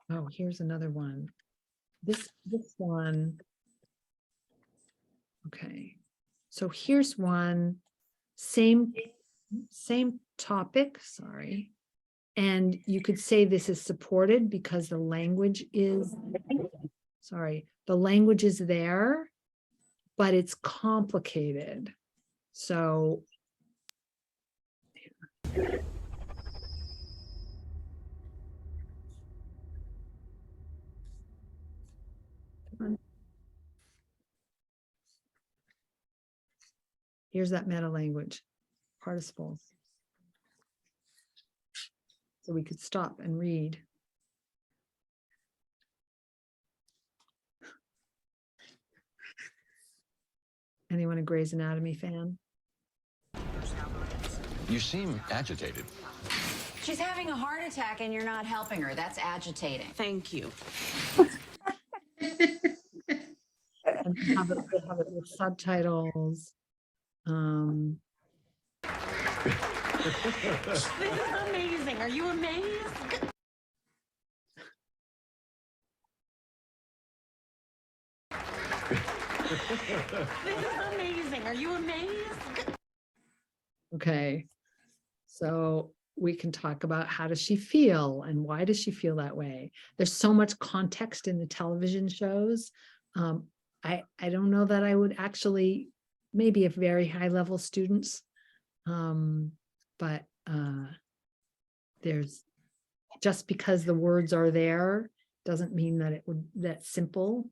Oh, here's another one. This one. Okay, so here's one, same topic, sorry. And you could say this is supported because the language is, the language is there, but it's complicated. So here's that meta language, participles. So we could stop and read. Anyone a Grey's Anatomy fan? You seem agitated. She's having a heart attack and you're not helping her. That's agitating. Thank you. And have it with subtitles. This is amazing. Are you amazed? This is amazing. Are you amazed? Okay, so we can talk about how does she feel and why does she feel that way. There's so much context in the television shows. I don't know that I would actually, maybe if very high level students, but there's, just because the words are there doesn't mean that it would, that's simple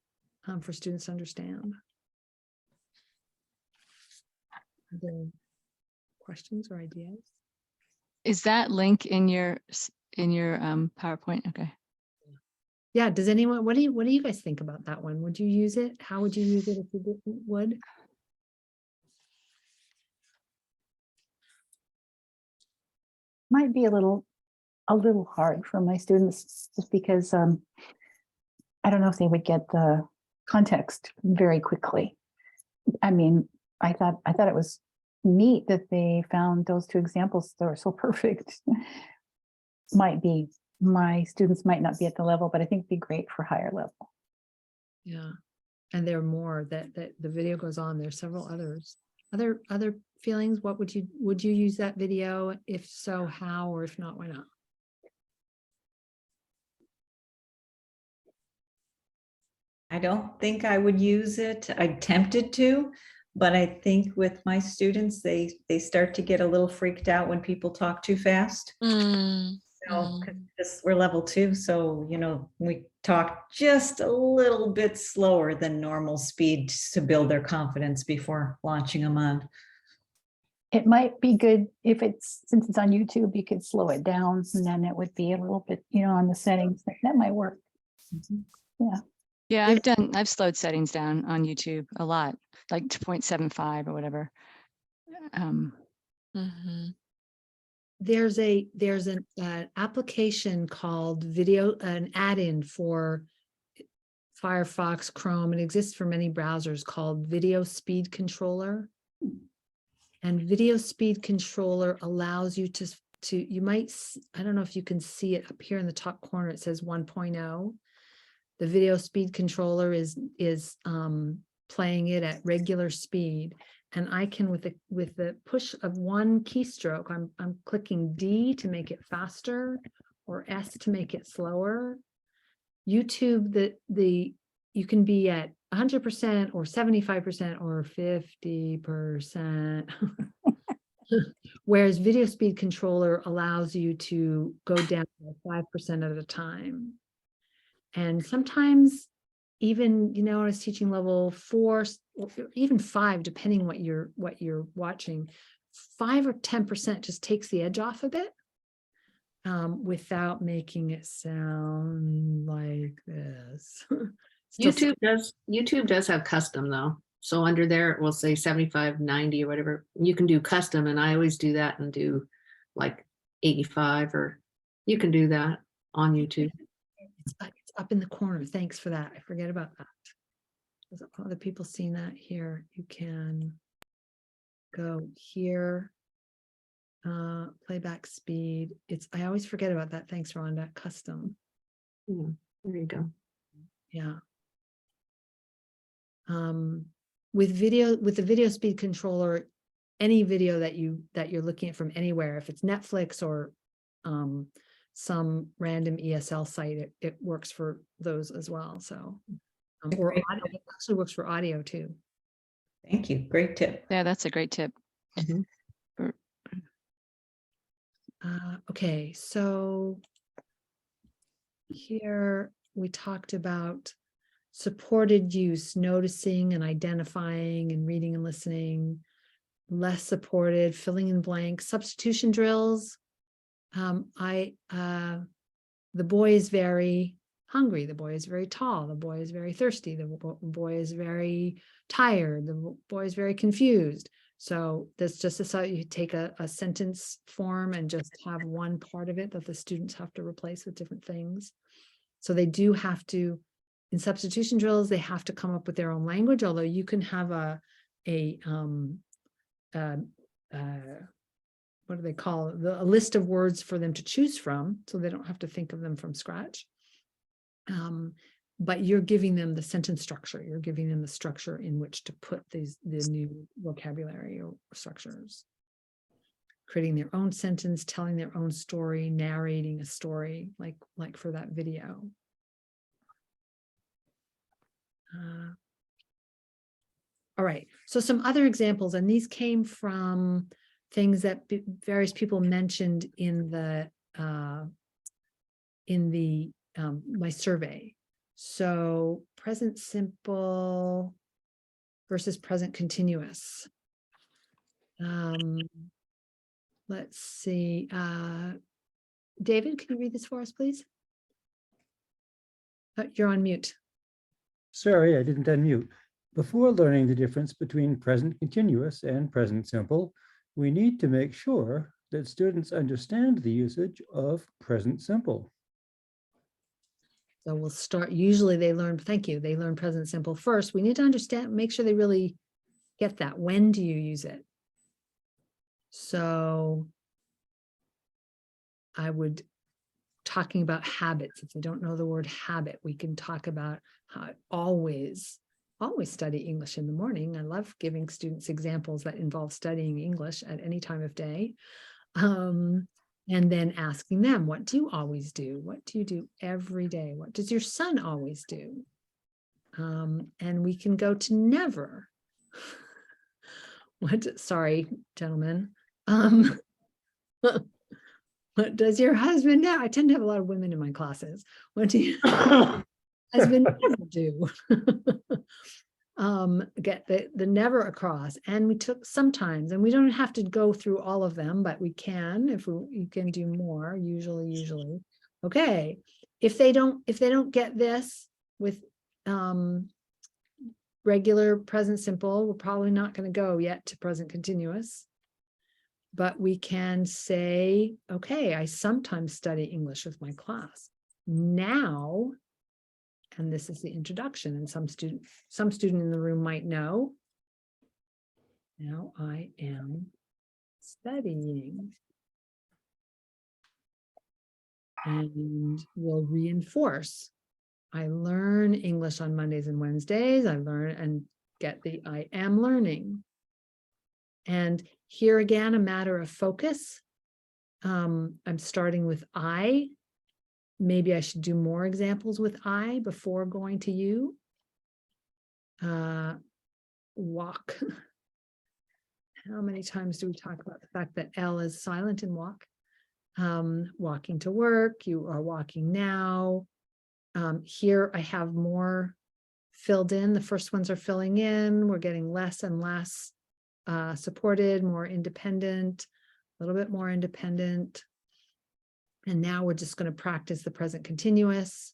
for students to understand. Are there questions or ideas? Is that link in your PowerPoint? Okay. Yeah, does anyone, what do you guys think about that one? Would you use it? How would you use it if you would? Might be a little hard for my students, just because I don't know if they would get the context very quickly. I mean, I thought it was neat that they found those two examples that are so perfect. My students might not be at the level, but I think it'd be great for higher level. Yeah, and there are more that the video goes on. There's several others. Other feelings? What would you use that video? If so, how? Or if not, why not? I don't think I would use it. I'm tempted to, but I think with my students, they start to get a little freaked out when people talk too fast. We're level 2, so we talk just a little bit slower than normal speed to build their confidence before launching them on. It might be good if since it's on YouTube, you could slow it down, and then it would be a little bit, on the settings. That might work. Yeah. Yeah, I've slowed settings down on YouTube a lot, like to 0.75 or whatever. There's an application called an add-in for Firefox, Chrome. It exists for many browsers called Video Speed Controller. And Video Speed Controller allows you to I don't know if you can see it up here in the top corner, it says 1.0. The Video Speed Controller is playing it at regular speed. And I can, with the push of one keystroke, I'm clicking D to make it faster or S to make it slower. YouTube, you can be at 100% or 75% or 50%. Whereas Video Speed Controller allows you to go down to 5% at a time. And sometimes even, I was teaching level 4 or even 5, depending what you're watching, 5 or 10% just takes the edge off a bit without making it sound like this. YouTube does have custom though. So under there, it will say 75, 90 or whatever. You can do custom, and I always do that and do like 85, or you can do that on YouTube. It's up in the corner. Thanks for that. I forget about that. There's other people seeing that here. You can go here, playback speed. I always forget about that. Thanks, Rhonda. Custom. Yeah, there you go. Yeah. With the Video Speed Controller, any video that you're looking at from anywhere, if it's Netflix or some random ESL site, it works for those as well. So, or audio, it actually works for audio too. Thank you. Great tip. Yeah, that's a great tip. Okay, so here we talked about supported use, noticing and identifying and reading and listening. Less supported, filling in blanks, substitution drills. The boy is very hungry. The boy is very tall. The boy is very thirsty. The boy is very tired. The boy is very confused. So that's just how you take a sentence form and just have one part of it that the students have to replace with different things. So they do have to, in substitution drills, they have to come up with their own language, although you can have what do they call it? A list of words for them to choose from, so they don't have to think of them from scratch. But you're giving them the sentence structure. You're giving them the structure in which to put the new vocabulary or structures. Creating their own sentence, telling their own story, narrating a story, like for that video. All right, so some other examples, and these came from things that various people mentioned in my survey. So present simple versus present continuous. Let's see. David, can you read this for us, please? You're on mute. Sorry, I didn't unmute. Before learning the difference between present continuous and present simple, we need to make sure that students understand the usage of present simple. So we'll start, usually they learn, thank you, they learn present simple first. We need to understand, make sure they really get that. When do you use it? So I would, talking about habits, if they don't know the word habit, we can talk about how always study English in the morning. I love giving students examples that involve studying English at any time of day. And then asking them, what do you always do? What do you do every day? What does your son always do? And we can go to never. Sorry, gentlemen. What does your husband now? I tend to have a lot of women in my classes. What do you husband never do? Get the never across. And we took sometimes, and we don't have to go through all of them, but we can if you can do more, usually. Okay. If they don't get this with regular present simple. We're probably not going to go yet to present continuous. But we can say, okay, I sometimes study English with my class. Now, and this is the introduction, and some student in the room might know. Now I am studying. And we'll reinforce. I learn English on Mondays and Wednesdays. I learn and get the I am learning. And here again, a matter of focus. I'm starting with I. Maybe I should do more examples with I before going to you. Walk. How many times do we talk about the fact that L is silent in walk? Walking to work, you are walking now. Here I have more filled in. The first ones are filling in. We're getting less and less supported, more independent, a little bit more independent. And now we're just going to practice the present continuous.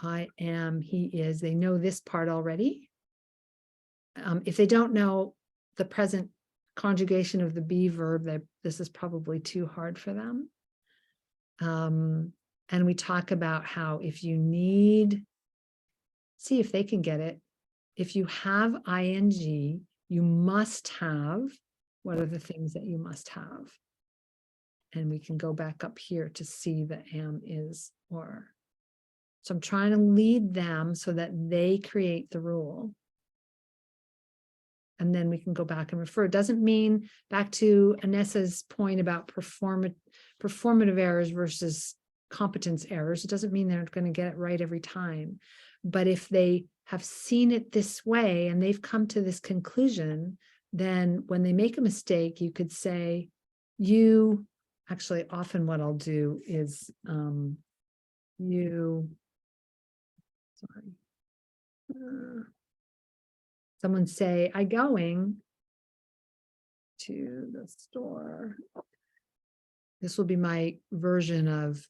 I am, he is. They know this part already. If they don't know the present conjugation of the be verb, this is probably too hard for them. And we talk about how if you need, see if they can get it. If you have ing, you must have, what are the things that you must have? And we can go back up here to see the am, is, or. So I'm trying to lead them so that they create the rule. And then we can go back and refer. It doesn't mean, back to Anessa's point about performative errors versus competence errors. It doesn't mean they're going to get it right every time. But if they have seen it this way and they've come to this conclusion, then when they make a mistake, you could say, you, actually, often what I'll do is someone say, I going to the store. This will be my version of,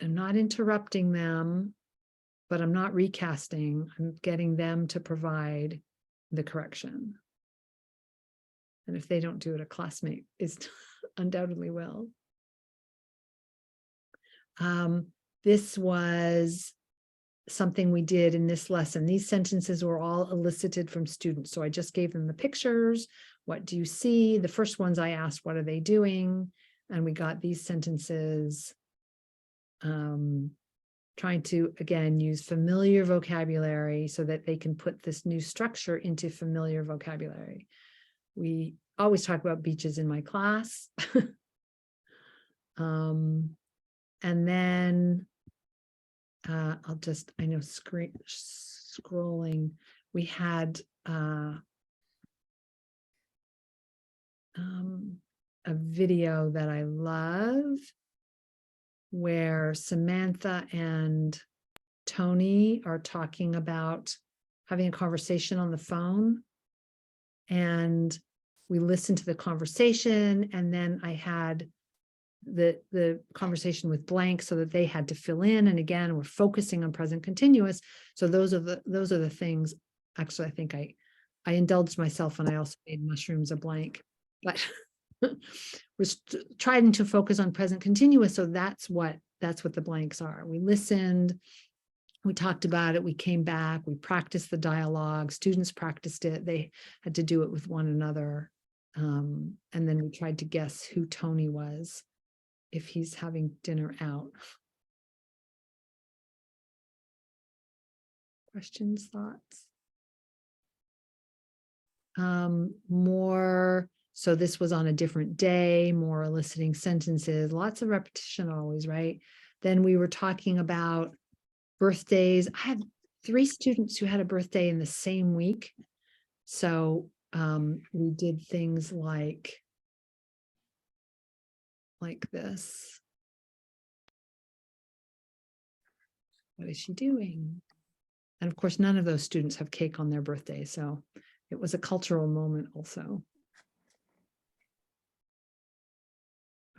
I'm not interrupting them, but I'm not recasting. I'm getting them to provide the correction. And if they don't do it, a classmate is undoubtedly will. This was something we did in this lesson. These sentences were all elicited from students. So I just gave them the pictures. What do you see? The first ones I asked, what are they doing? And we got these sentences, trying to, again, use familiar vocabulary so that they can put this new structure into familiar vocabulary. We always talk about beaches in my class. And then I'll just, I know scrolling, we had a video that I love where Samantha and Tony are talking about having a conversation on the phone. And we listened to the conversation, and then I had the conversation with blank so that they had to fill in. And again, we're focusing on present continuous. So those are the things. Actually, I think I indulged myself, and I also made mushrooms a blank, but was trying to focus on present continuous. So that's what the blanks are. We listened, we talked about it, we came back, we practiced the dialogue, students practiced it, they had to do it with one another. And then we tried to guess who Tony was, if he's having dinner out. Questions, thoughts? More, so this was on a different day, more eliciting sentences, lots of repetition always, right? Then we were talking about birthdays. I had 3 students who had a birthday in the same week. So we did things like this. What is she doing? And of course, none of those students have cake on their birthday. So it was a cultural moment also.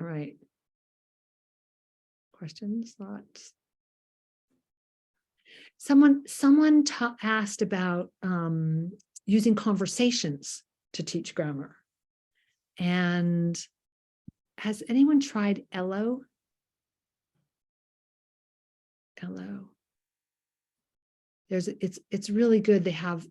All right. Questions, thoughts? Someone asked about using conversations to teach grammar. And has anyone tried Ello? Ello. It's really good. They have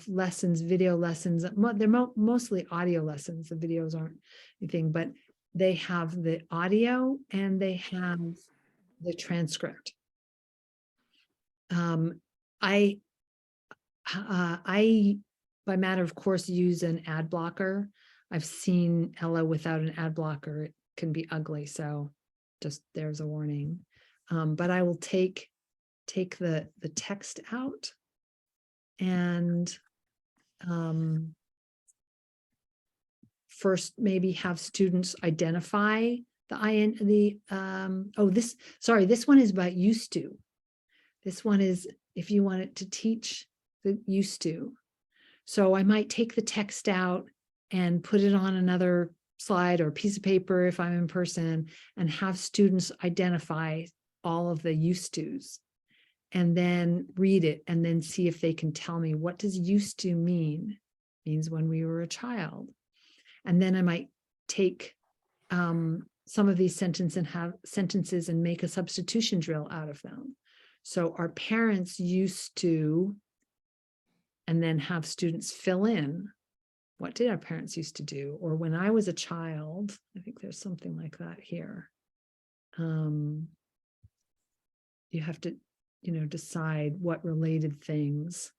lessons, video lessons. They're mostly audio lessons. The videos aren't anything, but they have the audio and they have the transcript. I by matter of course use an ad blocker. I've seen Ella without an ad blocker. It can be ugly, so just there's a warning. But I will take the text out and first maybe have students identify this one is about used to. This one is if you want it to teach the used to. So I might take the text out and put it on another slide or piece of paper if I'm in person and have students identify all of the used tos and then read it and then see if they can tell me, what does used to mean? Means when we were a child. And then I might take some of these sentences and make a substitution drill out of them. So our parents used to, and then have students fill in, what did our parents used to do? Or when I was a child, I think there's something like that here. You have to, decide what related things.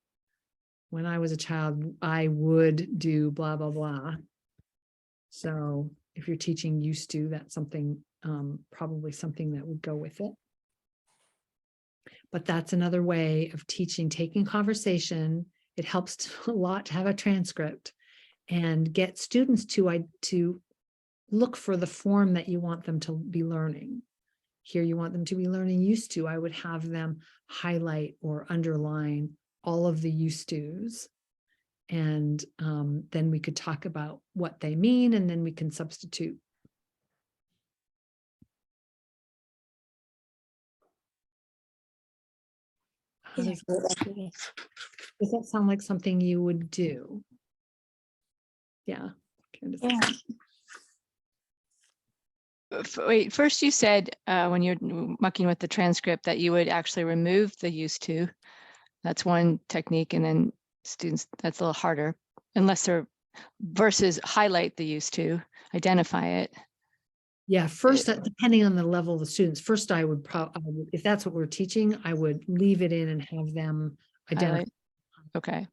When I was a child, I would do blah, blah, blah. So if you're teaching used to, that's something, probably something that would go with it. But that's another way of teaching, taking conversation. It helps a lot to have a transcript and get students to look for the form that you want them to be learning. Here you want them to be learning used to. I would have them highlight or underline all of the used tos. And then we could talk about what they mean, and then we can substitute. Does that sound like something you would do? Yeah. Wait, first you said when you're mucking with the transcript that you would actually remove the used to. That's one technique, and then students, that's a little harder, unless they're versus highlight the used to, identify it. Yeah, first, depending on the level of the students, first I would probably, if that's what we're teaching, I would leave it in and have them identify. Okay.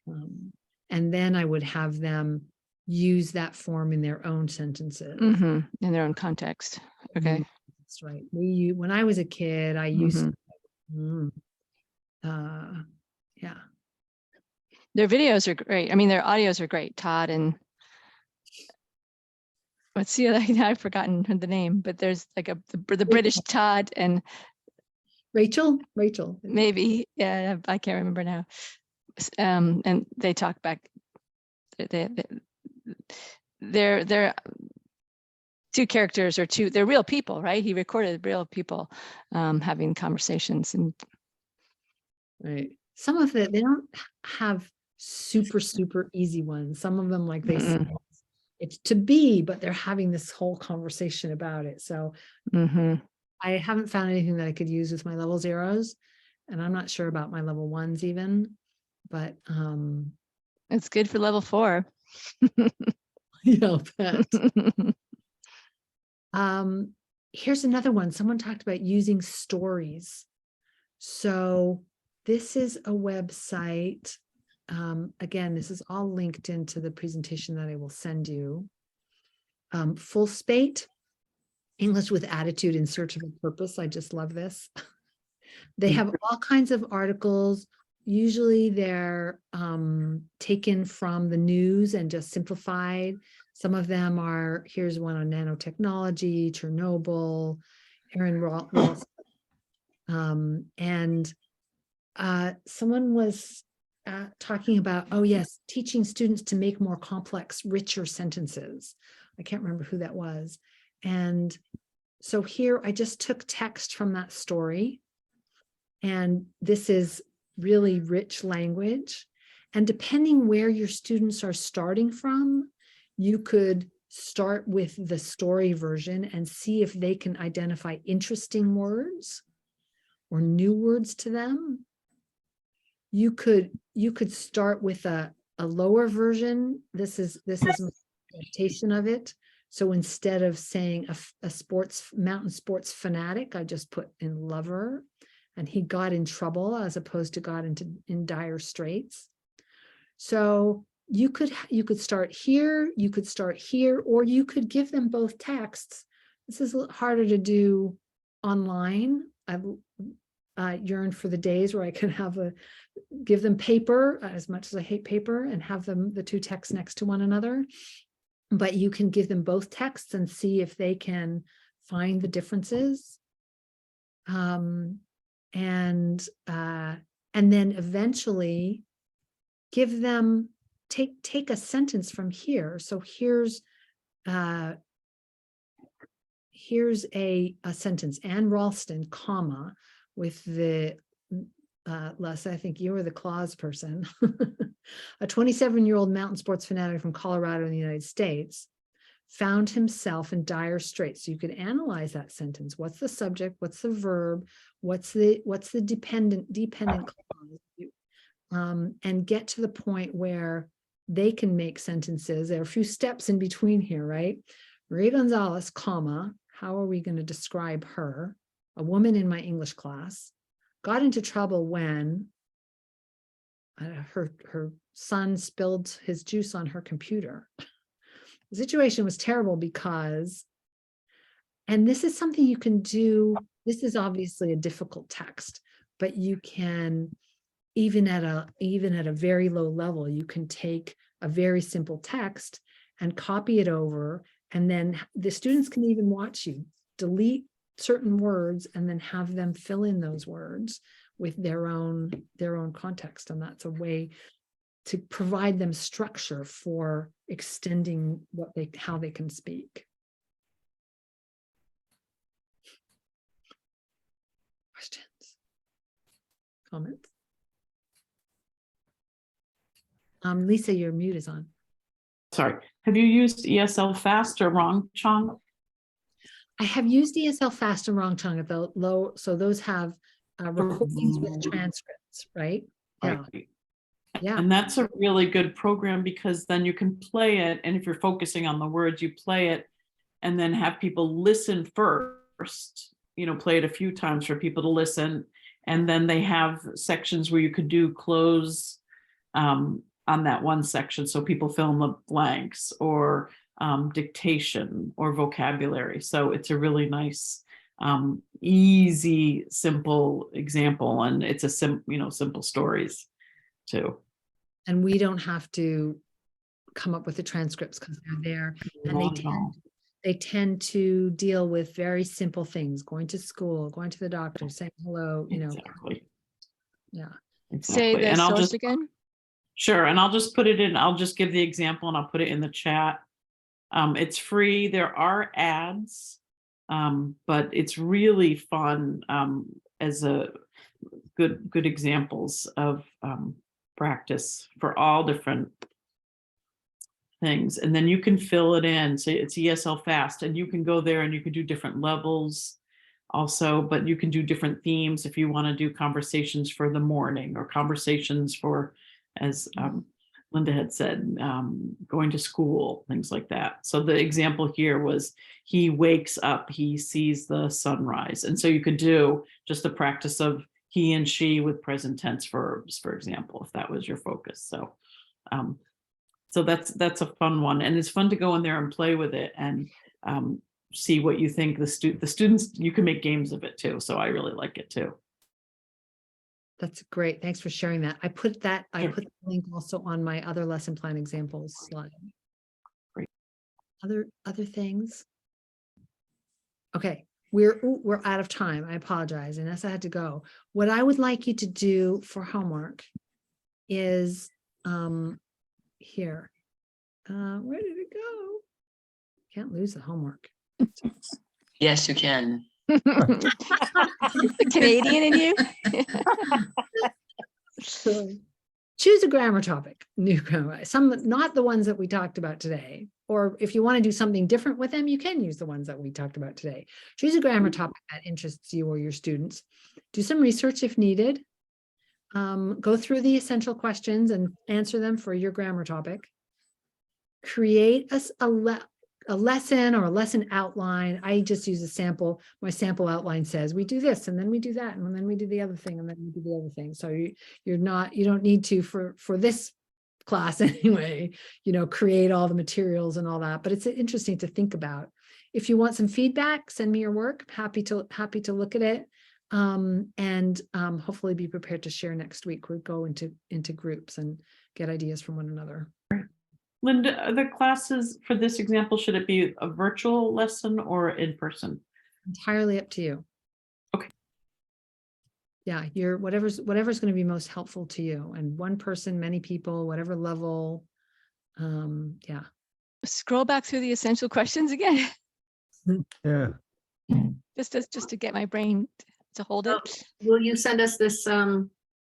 And then I would have them use that form in their own sentences. In their own context. Okay. That's right. When I was a kid, I used yeah. Their videos are great. I mean, their audios are great. Todd and what's the other? I've forgotten the name, but there's like the British Todd and Rachel. Maybe, yeah, I can't remember now. And they talk back. They're two characters, or they're real people, right? He recorded real people having conversations, and right. Some of it, they don't have super easy ones. Some of them, like they say, it's to be, but they're having this whole conversation about it. So I haven't found anything that I could use with my level zeros, and I'm not sure about my level ones even, but it's good for level 4. Yeah, here's another one. Someone talked about using stories. So this is a website. Again, this is all linked into the presentation that I will send you. Full Spate, English with Attitude in Search of a Purpose. I just love this. They have all kinds of articles. Usually they're taken from the news and just simplified. Some of them are, here's one on nanotechnology, Chernobyl, Aaron Ross. And someone was talking about, oh yes, teaching students to make more complex, richer sentences. I can't remember who that was. And so here I just took text from that story And this is really rich language. And depending where your students are starting from, you could start with the story version and see if they can identify interesting words or new words to them. You could start with a lower version. This is my adaptation of it. So instead of saying a mountain sports fanatic, I just put in lover, and he got in trouble as opposed to got in dire straits. So you could start here, you could start here, or you could give them both texts. This is a little harder to do online. I've yearned for the days where I can give them paper, as much as I hate paper, and have the two texts next to one another. But you can give them both texts and see if they can find the differences. And then eventually give them, take a sentence from here. So here's a sentence, Anne Ralston, comma, with the Les, I think you were the clause person. A 27-year-old mountain sports fanatic from Colorado in the United States found himself in dire straits. So you could analyze that sentence. What's the subject? What's the verb? What's the dependent clause? And get to the point where they can make sentences. There are a few steps in between here, right? Maria Gonzalez, comma, how are we going to describe her? A woman in my English class got into trouble when her son spilled his juice on her computer. The situation was terrible because, and this is something you can do, this is obviously a difficult text, but you can, even at a very low level, you can take a very simple text and copy it over, and then the students can even watch you delete certain words and then have them fill in those words with their own context. And that's a way to provide them structure for extending how they can speak. Questions? Comments? Lisa, your mute is on. Sorry. Have you used ESL Fast or Rongchong? I have used ESL Fast and Rongchong at the low, so those have recordings with transcripts, right? Yeah. Right. Yeah. And that's a really good program because then you can play it. And if you're focusing on the words, you play it and then have people listen first, play it a few times for people to listen. And then they have sections where you could do close on that one section. So people fill in the blanks, or dictation or vocabulary. So it's a really nice, easy, simple example. And it's a simple stories too. And we don't have to come up with the transcripts because they're there. And they tend to deal with very simple things, going to school, going to the doctor, saying hello, Exactly. Yeah. Say the source again. Sure. And I'll just put it in, I'll just give the example and I'll put it in the chat. It's free. There are ads, but it's really fun as a good examples of practice for all different things. And then you can fill it in. So it's ESL Fast, and you can go there and you can do different levels also, but you can do different themes if you want to do conversations for the morning or conversations for, as Linda had said, going to school, things like that. So the example here was he wakes up, he sees the sunrise. And so you could do just the practice of he and she with present tense verbs, for example, if that was your focus. So so that's a fun one. And it's fun to go in there and play with it and see what you think. The students, you can make games of it too. So I really like it too. That's great. Thanks for sharing that. I put the link also on my other lesson plan examples slide. Great. Other things. Okay, we're out of time. I apologize. Inessa had to go. What I would like you to do for homework is here. Where did it go? Can't lose the homework. Yes, you can. The Canadian in you? Choose a grammar topic, new grammar, not the ones that we talked about today. Or if you want to do something different with them, you can use the ones that we talked about today. Choose a grammar topic that interests you or your students. Do some research if needed. Go through the essential questions and answer them for your grammar topic. Create a lesson or a lesson outline. I just use a sample. My sample outline says we do this and then we do that and then we do the other thing and then we do the other thing. So you don't need to for this class anyway, create all the materials and all that, but it's interesting to think about. If you want some feedback, send me your work. Happy to look at it. And hopefully be prepared to share next week. We'll go into groups and get ideas from one another. Linda, are the classes for this example, should it be a virtual lesson or in person? Entirely up to you. Okay. Yeah, whatever's going to be most helpful to you. And one person, many people, whatever level. Yeah. Scroll back through the essential questions again. Yeah. Just to get my brain to hold it. Will you send us this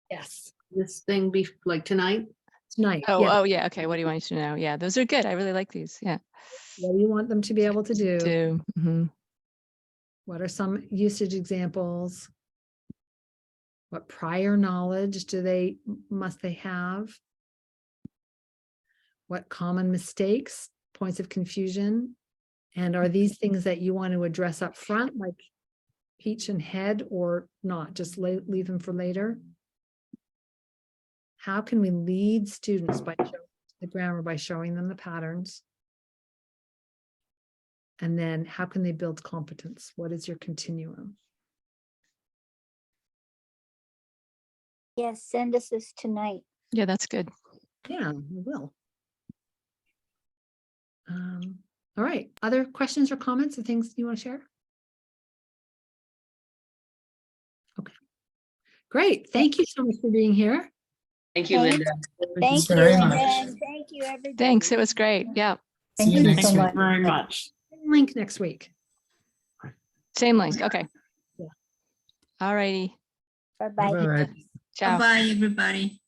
yes, this thing like tonight? Tonight. Oh yeah. Okay. What do you want to know? Yeah, those are good. I really like these. Yeah. What do you want them to be able to do? Mm-hmm. What are some usage examples? What prior knowledge must they have? What common mistakes, points of confusion? And are these things that you want to address up front, like peach and head, or not? Just leave them for later? How can we lead students by showing the grammar, by showing them the patterns? And then how can they build competence? What is your continuum? Yes, send us this tonight. Yeah, that's good. Yeah, we will. All right. Other questions or comments or things you want to share? Okay. Great. Thank you so much for being here. Thank you, Linda. Thank you, very Linda, much. and thank you, everybody. Thanks. It was great. Yeah. Thank you you next so week. much. Very much. Link next week. Same link. Okay. Yeah. All righty. Bye-bye. Bye-bye. Ciao. Bye, everybody.